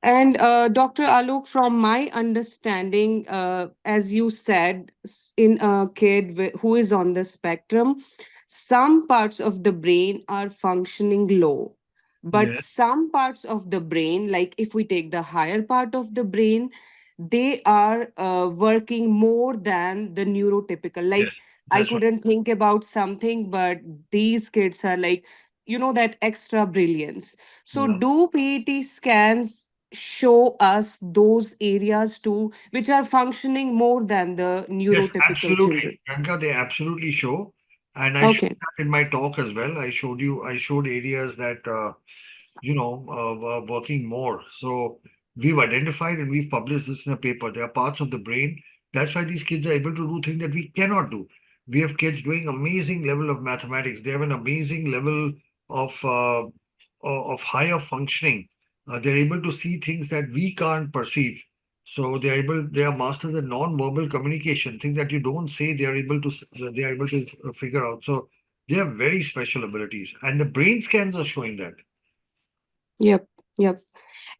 And Dr. Alok, from my understanding, as you said, in a kid who is on the spectrum, some parts of the brain are functioning low, but Yes, some parts of the brain, like if we take the higher part of the brain, they are working more than the neurotypical. yes, Like I that's right. couldn't think about something, but these kids are like, that extra brilliance. So, Yeah. do PET scans show us those areas too, which are functioning more than the Yes, neurotypical children? absolutely. Priyanka, they absolutely show. And I showed Okay. that in my talk as well. I showed areas that, were working more. So we've identified and we've published this in a paper. There are parts of the brain. That's why these kids are able to do things that we cannot do. We have kids doing amazing level of mathematics. They have an amazing level of higher functioning. They're able to see things that we can't perceive. So they are masters in non-verbal communication, things that you don't say, they are able to figure out. So they have very special abilities, and the brain scans are showing that. Yep. Yep.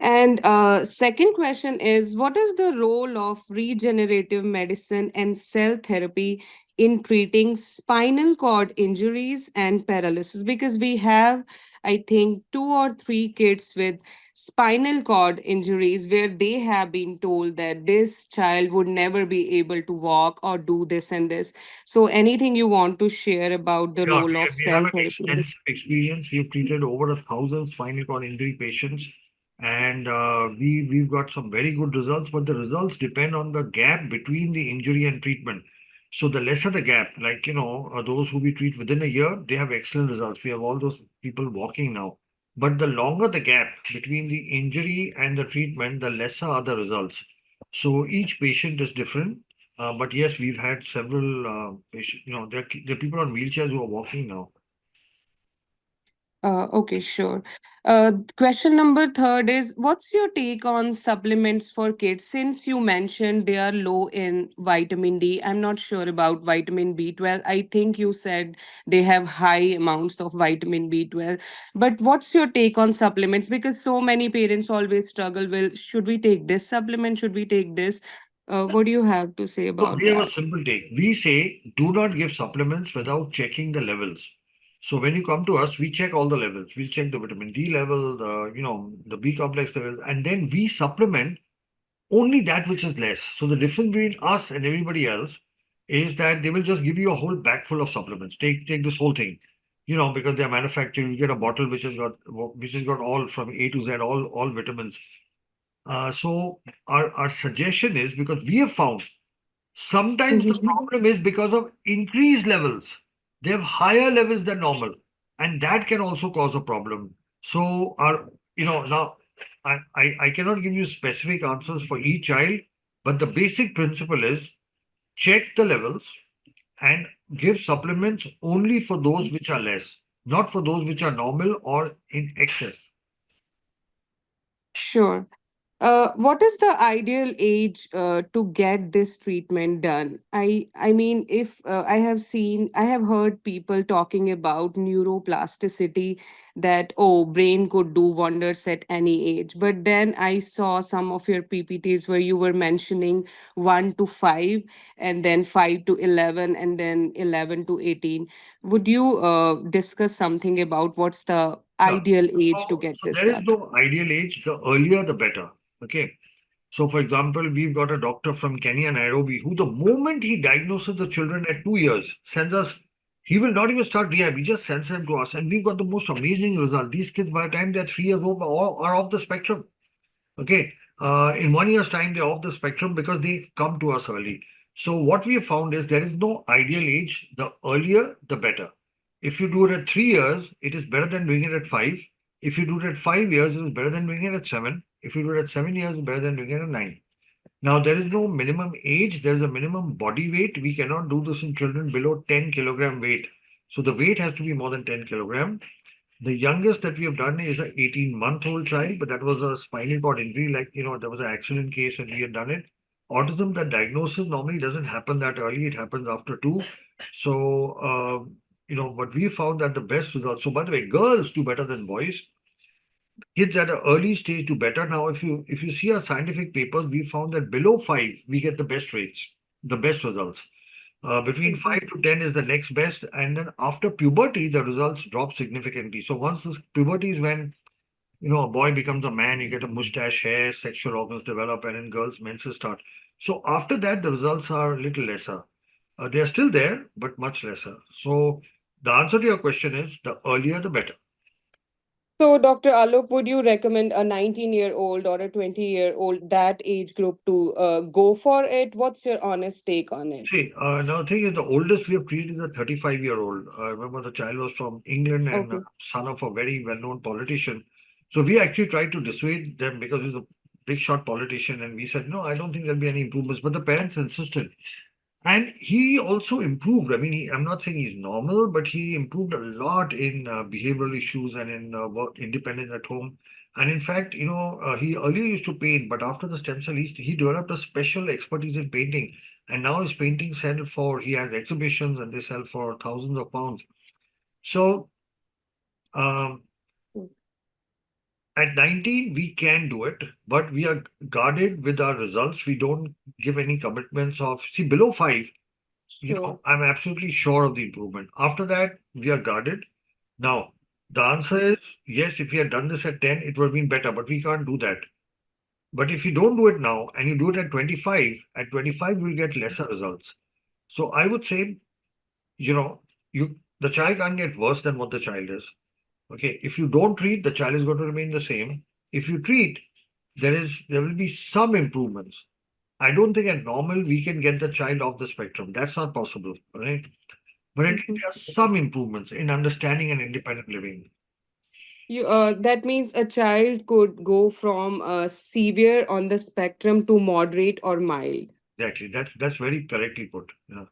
And second question is, what is the role of regenerative medicine and cell therapy in treating spinal cord injuries and paralysis? Because we have, I think, 2 or 3 kids with spinal cord injuries where they have been told that this child would never be able to walk or do this and this. So, anything you want to share about the Yeah, role of we have cell an therapy? extensive experience. We've treated over 1,000 spinal cord injury patients, and we've got some very good results. But the results depend on the gap between the injury and treatment. So the lesser the gap, like those who we treat within a year, they have excellent results. We have all those people walking now. But the longer the gap between the injury and the treatment, the lesser are the results. So each patient is different. But yes, we've had several patients. There are people on wheelchairs who are walking now. Okay, sure. Question number third is, what's your take on supplements for kids? Since you mentioned they are low in vitamin D, I'm not sure about vitamin B12. I think you said they have high amounts of vitamin B12. But what's your take on supplements? Because so many parents always struggle with, should we take this supplement? Should we take this? What do you have to say So about we have a that? simple take. We say do not give supplements without checking the levels. So when you come to us, we check all the levels. We'll check the vitamin D level, the B complex level, and then we supplement only that which is less. So the difference between us and everybody else is that they will just give you a whole bag full of supplements. Take this whole thing, because they're manufactured. You get a bottle which has got all from A to Z, all vitamins. So our suggestion is, because we have found sometimes the Mhm. problem is because of increased levels. They have higher levels than normal, and that can also cause a problem. So now I cannot give you specific answers for each child, but the basic principle is check the levels and give supplements only for those which are less, not for those which are normal or in excess. Sure. What is the ideal age to get this treatment done? I mean, if I have heard people talking about neuroplasticity, that brain could do wonders at any age. But then I saw some of your PPTs where you were mentioning 1 to 5, and then 5 to 11, and then 11 to 18. Would you discuss something about what's the Yeah. ideal age to So get this there is done? no ideal age. The earlier, the better. Okay. So, for example, we've got a doctor from Kenya, Nairobi, who the moment he diagnoses the children at 2 years, sends us, he will not even start rehab, he just sends them to us. And we've got the most amazing result. These kids, by the time they're 3 years old, are off the spectrum. Okay. In 1 year's time, they're off the spectrum because they come to us early. So, what we have found is there is no ideal age. The earlier, the better. If you do it at 3 years, it is better than doing it at 5. If you do it at 5 years, it is better than doing it at 7. If you do it at 7 years, it's better than doing it at 9. Now, there is no minimum age, there is a minimum body weight. We cannot do this in children below 10 kilogram weight. So, the weight has to be more than 10 kilogram. The youngest that we have done is an 18-month-old child, but that was a spinal cord injury, there was an accident case and we had done it. Autism, the diagnosis normally doesn't happen that early, it happens after 2. So, but we found that the best results. So, by the way, girls do better than boys. Kids at an early stage do better. Now, if you see our scientific papers, we found that below 5, we get the best rates, the best results. Between 5 to 10 is the next best, and then after puberty, the results drop significantly. So once this puberty is when a boy becomes a man, you get a mustache, hair, sexual organs develop, and in girls, menses start. So after that, the results are a little lesser. They are still there, but much lesser. So the answer to your question is the earlier, the better. So, Dr. Alok, would you recommend a 19-year-old or a 20-year-old, that age group, to go for it? What's your honest take on it? See, now the thing is, the oldest we have treated is a 35-year-old. Remember, the child was from England and Okay. son of a very well-known politician. So we actually tried to dissuade them because he's a big shot politician, and we said, no, I don't think there'll be any improvements. But the parents insisted. And he also improved. I mean, I'm not saying he's normal, but he improved a lot in behavioral issues and in work independence at home. And in fact, he earlier used to paint, but after the stem cell, he developed a special expertise in painting. And now his paintings he has exhibitions and they sell for thousands of pounds. So um, at 19, we can do it, but we are guarded with our results. We don't give any commitments of, below 5. Sure. I'm absolutely sure of the improvement. After that, we are guarded. Now, the answer is yes, if we had done this at 10, it would have been better, but we can't do that. But if you don't do it now and you do it at 25, we'll get lesser results. So I would say, the child can't get worse than what the child is. Okay, if you don't treat, the child is going to remain the same. If you treat, there will be some improvements. I don't think at normal we can get the child off the spectrum. That's not possible, right? But at least there are some improvements in understanding and independent living. That means a child could go from severe on the spectrum to moderate or mild. Exactly. That's very correctly put. Yeah.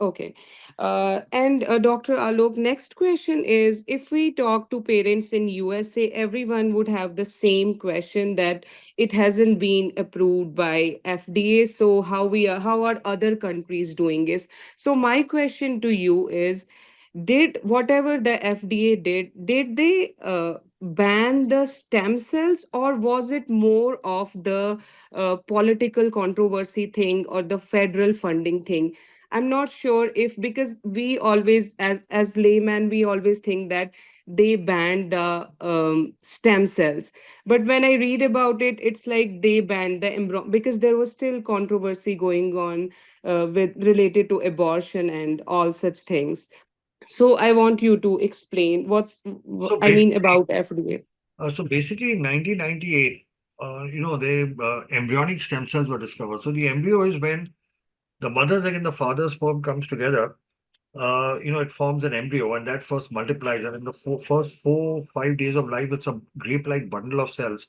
Okay. And Dr. Alok, next question is, if we talk to parents in USA, everyone would have the same question that it hasn't been approved by FDA. So how are other countries doing this? So my question to you is, did whatever the FDA did they ban the stem cells, or was it more of the political controversy thing or the federal funding thing? I'm not sure if, because we always, as layman, we always think that they banned the stem cells. But when I read about it, it's like they banned the embryo, because there was still controversy going on with related to abortion and all such things. So I want you to explain So I mean basically, about FDA. in 1998, embryonic stem cells were discovered. So the embryo is when the mother's egg and the father's sperm comes together. It forms an embryo, and that first multiplies. And in the first 4-5 days of life, it's a grape-like bundle of cells.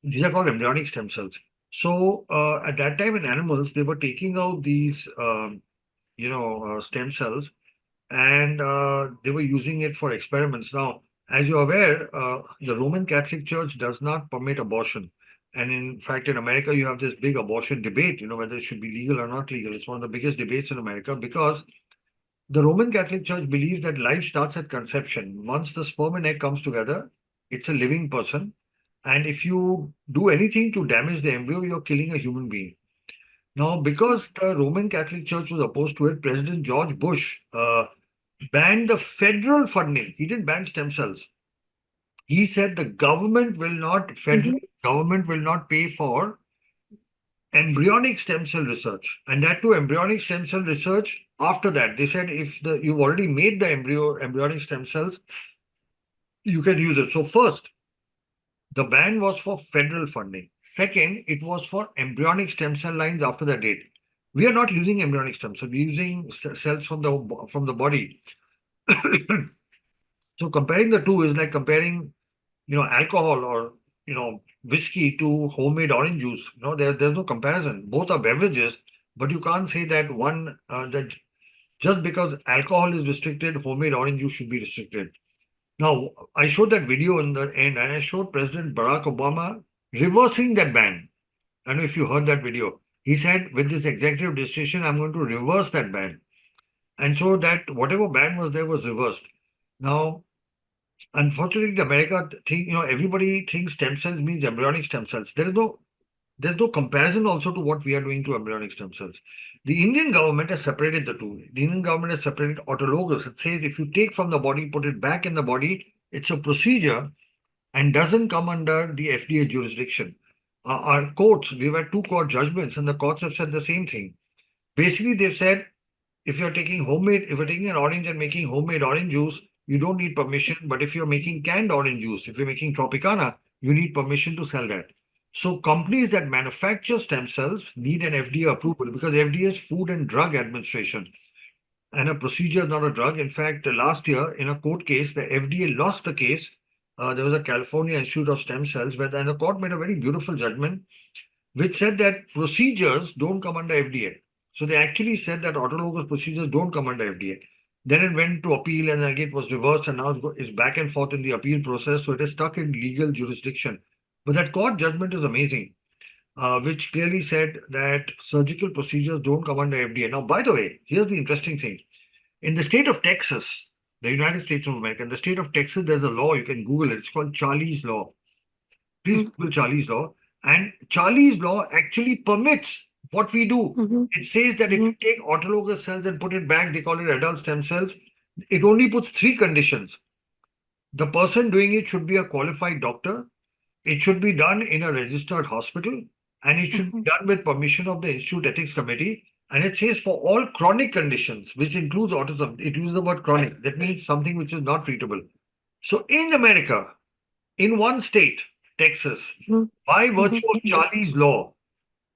These are called embryonic stem cells. So at that time in animals, they were taking out these, stem cells, and they were using it for experiments. Now, as you're aware, the Roman Catholic Church does not permit abortion. And in fact, in America, you have this big abortion debate, whether it should be legal or not legal. It's one of the biggest debates in America because the Roman Catholic Church believes that life starts at conception. Once the sperm and egg comes together, it's a living person. And if you do anything to damage the embryo, you're killing a human being. Now, because the Roman Catholic Church was opposed to it, President George Bush banned the federal funding. He didn't ban stem cells. He said the federal government will not pay for embryonic stem cell research. And that too, embryonic stem cell research after that. They said if you've already made the embryonic stem cells, you can use it. So first, the ban was for federal funding. Second, it was for embryonic stem cell lines after that date. We are not using embryonic stem cells. We're using cells from the body. So comparing the two is like comparing, alcohol or, whiskey to homemade orange juice. There's no comparison. Both are beverages, but you can't say that that just because alcohol is restricted, homemade orange juice should be restricted. Now, I showed that video in the end, and I showed President Barack Obama reversing that ban. I don't know if you heard that video. he said, with this executive decision, I'm going to reverse that ban. And so that whatever ban was there was reversed. Now, unfortunately, in America, everybody thinks stem cells means embryonic stem cells. There's no comparison also to what we are doing to embryonic stem cells. The Indian government has separated the two. The Indian government has separated autologous. It says if you take from the body, put it back in the body, it's a procedure and doesn't come under the FDA jurisdiction. Our courts, we've had 2 court judgments, and the courts have said the same thing. Basically, they've said if you're taking an orange and making homemade orange juice, you don't need permission. But if you're making canned orange juice, if you're making Tropicana, you need permission to sell that. So companies that manufacture stem cells need an FDA approval because FDA is Food and Drug Administration. And a procedure is not a drug. In fact, last year in a court case, the FDA lost the case. There was a California Institute of Stem Cells and the court made a very beautiful judgment which said that procedures don't come under FDA. So they actually said that autologous procedures don't come under FDA. Then it went to appeal and again it was reversed and now it's back and forth in the appeal process. So it is stuck in legal jurisdiction. But that court judgment is amazing, which clearly said that surgical procedures don't come under FDA. Now, by the way, here's the interesting thing. In the state of Texas, the United States of America, in the state of Texas, there's a law, you can Google it. It's called Charlie's Law. Please Google Charlie's Law. And Charlie's Law actually permits what we do. It says that if you take autologous cells and put it back, they call it adult stem cells, it only puts 3 conditions. The person doing it should be a qualified doctor. It should be done in a registered hospital. And it should be done with permission of the Institute Ethics Committee. And it says for all chronic conditions, which includes autism, it uses the word chronic. That means something which is not treatable. So in America, in one state, Texas, by virtue of Charlie's Law,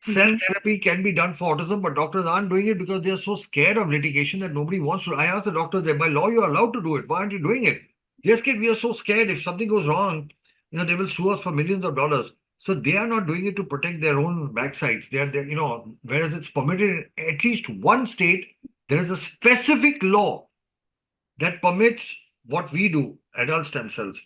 cell therapy can be done for autism, but doctors aren't doing it because they're so scared of litigation that nobody wants to. I asked the doctor that by law you're allowed to do it. Why aren't you doing it? Yes, kid, we are so scared. If something goes wrong, they will sue us for millions of dollars. So they are not doing it to protect their own backsides. They're whereas it's permitted in at least one state, there is a specific law that permits what we do, adult stem cells.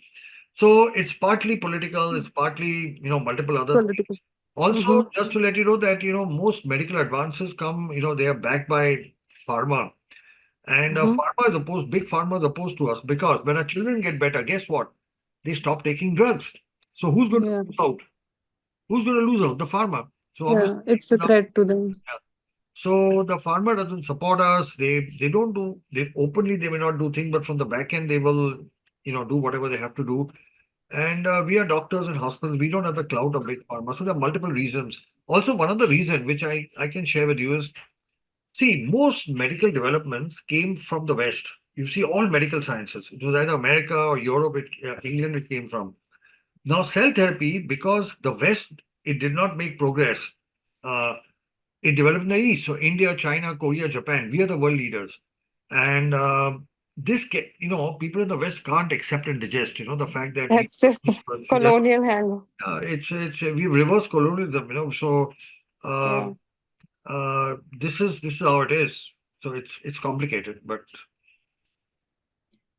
So it's partly political, it's partly, multiple other things. Also, just to let you know that, most medical advances come, they are backed by pharma. And pharma is opposed, big pharma is opposed to us because when our children get better, guess what? They stop taking drugs. So who's going to lose out? Who's going to lose out? The pharma. So obviously, it's a threat to them. So the pharma doesn't support us. They don't do, they openly, they may not do things, but from the back end, they will, do whatever they have to do. And we are doctors and hospitals. We don't have the clout of big pharma. So there are multiple reasons. Also, one other reason which I can share with you is, see, most medical developments came from the West. You see, all medical sciences. It was either America or Europe, England it came from. Now, cell therapy, because the West, it did not make progress. It developed in the East. So India, China, Korea, Japan, we are the world leaders. And people in the West can't accept and digest, the fact that That's just colonial hangover. we reverse colonialism, so this is how it is. So it's complicated, but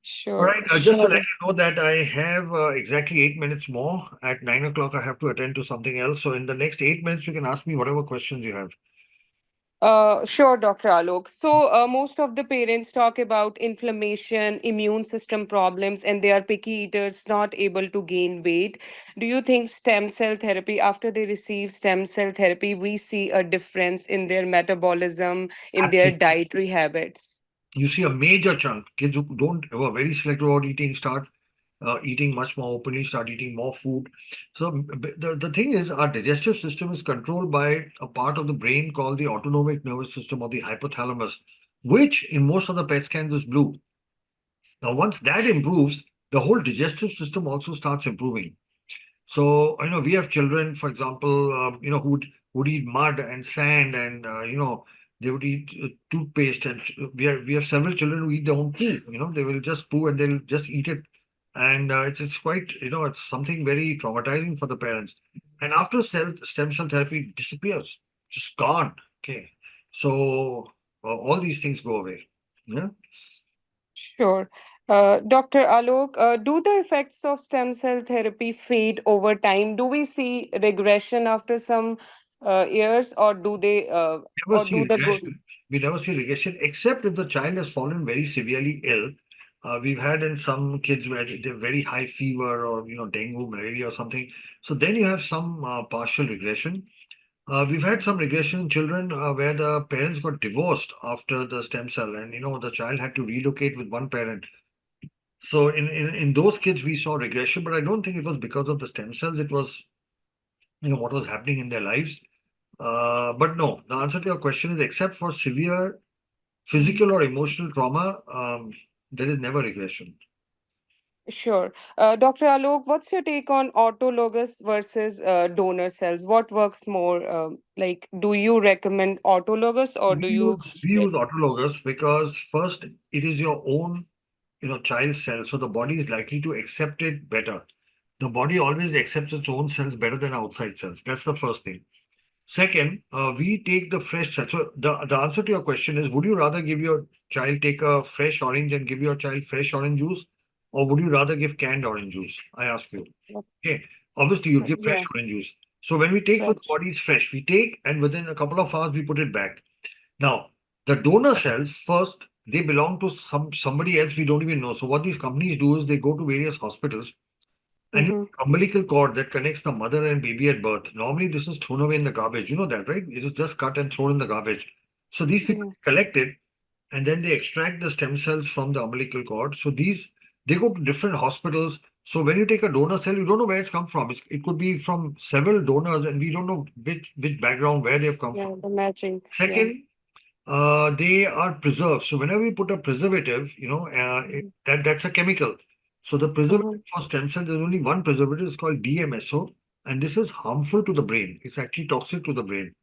sure. All right, just to let you know that I have exactly 8 minutes more. At 9 o'clock, I have to attend to something else. So in the next 8 minutes, you can ask me whatever questions you have. Sure, Dr. Alok. So, most of the parents talk about inflammation, immune system problems, and they are picky eaters, not able to gain weight. Do you think stem cell therapy, after they receive stem cell therapy, we see a difference in their metabolism, in their dietary habits? You see a major chunk. Kids who are very selective about eating start eating much more openly, start eating more food. So the thing is, our digestive system is controlled by a part of the brain called the autonomic nervous system or the hypothalamus, which in most of the PET scans is blue. Now, once that improves, the whole digestive system also starts improving. So, we have children, for example, who would eat mud and sand and, they would eat toothpaste. And we have several children who eat their own poo. They will just poo and they'll just eat it. And it's quite, it's something very traumatizing for the parents. And after stem cell therapy disappears, just gone. Okay. So all these things go away. Yeah. Sure. Dr. Alok, do the effects of stem cell therapy fade over time? Do we see regression after some years, or do they Never or see do the good? regression. We never see regression except if the child has fallen very severely ill. We've had in some kids where they have very high fever or dengue, malaria or something. So then you have some partial regression. We've had some regression in children where the parents got divorced after the stem cell, and the child had to relocate with one parent. So in those kids we saw regression, but I don't think it was because of the stem cells. It was what was happening in their lives. But no, the answer to your question is except for severe physical or emotional trauma, there is never regression. Sure. Dr. Alok, what's your take on autologous versus donor cells? What works more? Like, do you recommend autologous, or do We you? use we use autologous because first it is your own child cell, so the body is likely to accept it better. The body always accepts its own cells better than outside cells. That's the first thing. Second, we take the fresh cells. So the answer to your question is, would you rather give your child take a fresh orange and give your child fresh orange juice, or would you rather give canned orange juice? I ask you. Okay. Obviously, you give fresh Yeah, orange juice. So when we take for the fresh. body is fresh, we take and within a couple of hours we put it back. Now, the donor cells first, they belong to somebody else we don't even know. So what these companies do is they go to various hospitals and Mm-hmm. umbilical cord that connects the mother and baby at birth. Normally, this is thrown away in the garbage. You know that, right? It is just cut and thrown in the garbage. So these people Yes. collect it and then they extract the stem cells from the umbilical cord. So they go to different hospitals. So when you take a donor cell, you don't know where it's come from. It could be from several donors, and we don't know which background where they've come Yeah, from. the matching. Yeah. Second, they are preserved. So whenever we put a preservative, that's a chemical. So the preservative Mm-hmm. for stem cells, there's only one preservative. It's called DMSO, and this is harmful to the brain. It's actually toxic to the brain.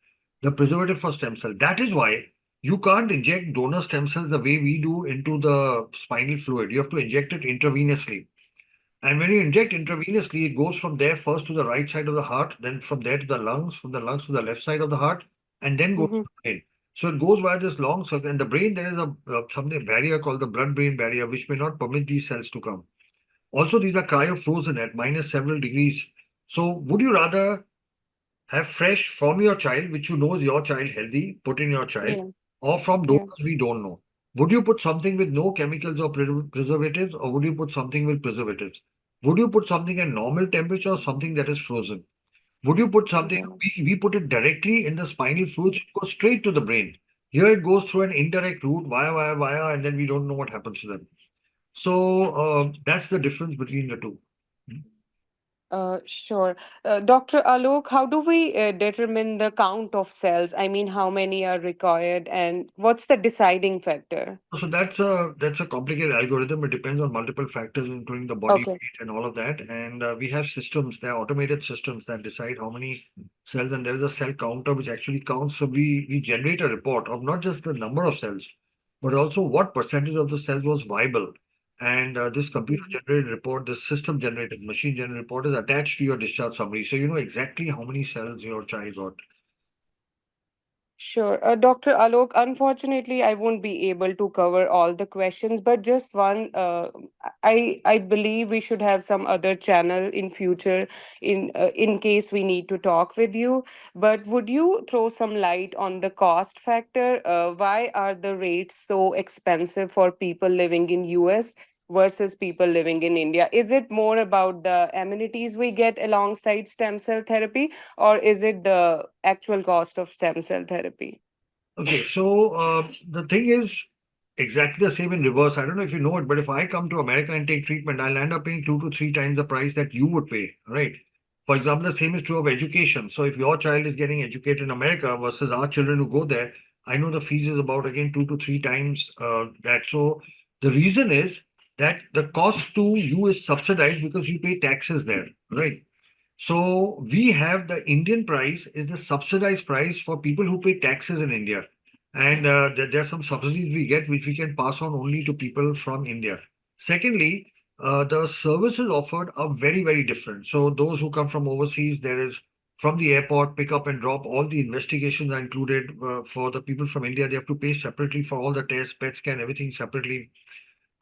The preservative for stem cell. That is why you can't inject donor stem cells the way we do into the spinal fluid. You have to inject it intravenously. And when you inject intravenously, it goes from there first to the right side of the heart, then from there to the lungs, from the lungs to the left side of the heart, and then goes to Mm-hmm. the brain. So it goes via this long circle. In the brain, there is something barrier called the blood-brain barrier, which may not permit these cells to come. Also, these are cryo-frozen at minus several degrees. So would you rather have fresh from your child, which you know is your child healthy, put in your child, Yeah. or from Yeah. donors we don't know? Would you put something with no chemicals or preservatives, or would you put something with preservatives? Would you put something at normal temperature or something that is frozen? Would you put something, Yeah. we put it directly in the spinal fluid, so it goes straight to the brain. Here it goes through an indirect route, via, and then we don't know what happens to them. So that's the difference between the two. Sure. Dr. Alok, how do we determine the count of cells? I mean, how many are required, and what's the deciding factor? So that's a complicated algorithm. It depends on multiple factors, including the body Okay. weight and all of that. And we have systems, there are automated systems that decide how many cells, and there is a cell counter which actually counts. So we generate a report of not just the number of cells, but also what percentage of the cells was viable. And this computer generated report, this system generated, machine generated report is attached to your discharge summary. So you know exactly how many cells your child got. Sure. Dr. Alok, unfortunately, I won't be able to cover all the questions, but just one. I believe we should have some other channel in future in case we need to talk with you. But would you throw some light on the cost factor? Why are the rates so expensive for people living in US versus people living in India? Is it more about the amenities we get alongside stem cell therapy, or is it the actual cost of stem cell therapy? Okay, so the thing is exactly the same in reverse. I don't know if you know it, but if I come to America and take treatment, I'll end up paying 2 to 3 times the price that you would pay, right? For example, the same is true of education. So if your child is getting educated in America versus our children who go there, I know the fees is about again 2 to 3 times that. So the reason is that the cost to you is subsidized because you pay taxes there, right? So we have the Indian price is the subsidized price for people who pay taxes in India. And there are some subsidies we get which we can pass on only to people from India. Secondly, the services offered are very, very different. So those who come from overseas, there is from the airport, pick up and drop, all the investigations are included. For the people from India, they have to pay separately for all the tests, PET scan, everything separately.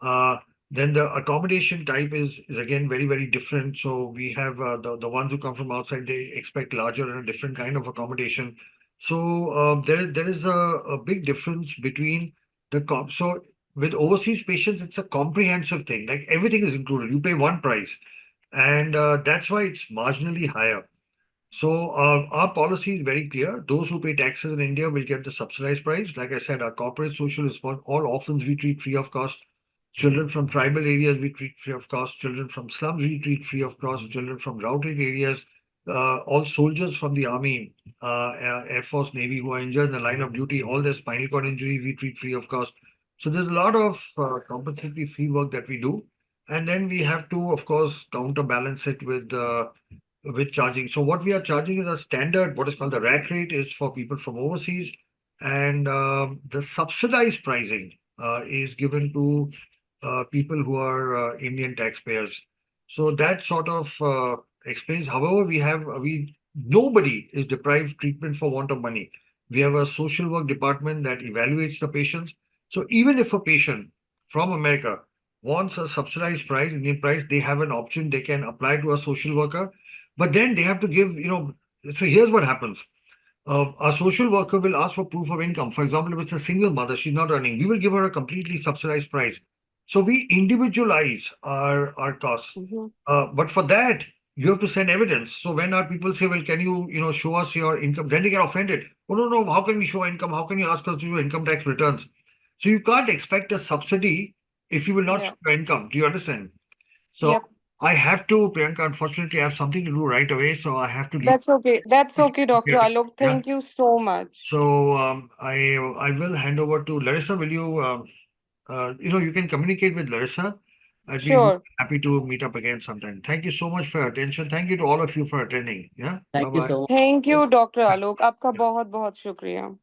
Uh, Then the accommodation type is again very, very different. So we have the ones who come from outside, they expect larger and a different kind of accommodation. So there is a big difference between so with overseas patients, it's a comprehensive thing. Like everything is included. You pay one price, and that's why it's marginally higher. So our policy is very clear. Those who pay taxes in India will get the subsidized price. Like I said, our corporate social response, all orphans we treat free of cost. Children from tribal areas we treat free of cost. Children from slums we treat free of cost. Children from routed areas, all soldiers from the army, Air Force, Navy who are injured in the line of duty, all their spinal cord injuries we treat free of cost. So there's a lot of compensatory fee work that we do. And then we have to, of course, counterbalance it with charging. So what we are charging is a standard, what is called the rack rate is for people from overseas. And the subsidized pricing is given to people who are Indian taxpayers. So that sort of explains. However, nobody is deprived treatment for want of money. We have a social work department that evaluates the patients. So even if a patient from America wants a subsidized price, Indian price, they have an option. They can apply to a social worker, but then they have to give, so here's what happens. A social worker will ask for proof of income. For example, if it's a single mother, she's not earning, we will give her a completely subsidized price. So we individualize our costs. But for that, you have to send evidence. So when our people say, well, can you, show us your income? Then they get offended. Oh, no, how can we show income? How can you ask us to show income tax returns? So you can't expect a subsidy if you will not show your income. Do you understand? So I have to, Priyanka, unfortunately, I have something to do right away. So I have to leave. That's okay. That's okay, Dr. Alok. Thank you so much. So I will hand over to Larissa. Will you, you can communicate with Larissa. I'd be happy to meet up again sometime. Thank you so much for your attention. Thank you to all of you for attending. Yeah. Thank you so much. Thank you, Dr. Alok. आपका बहुत बहुत शुक्रिया.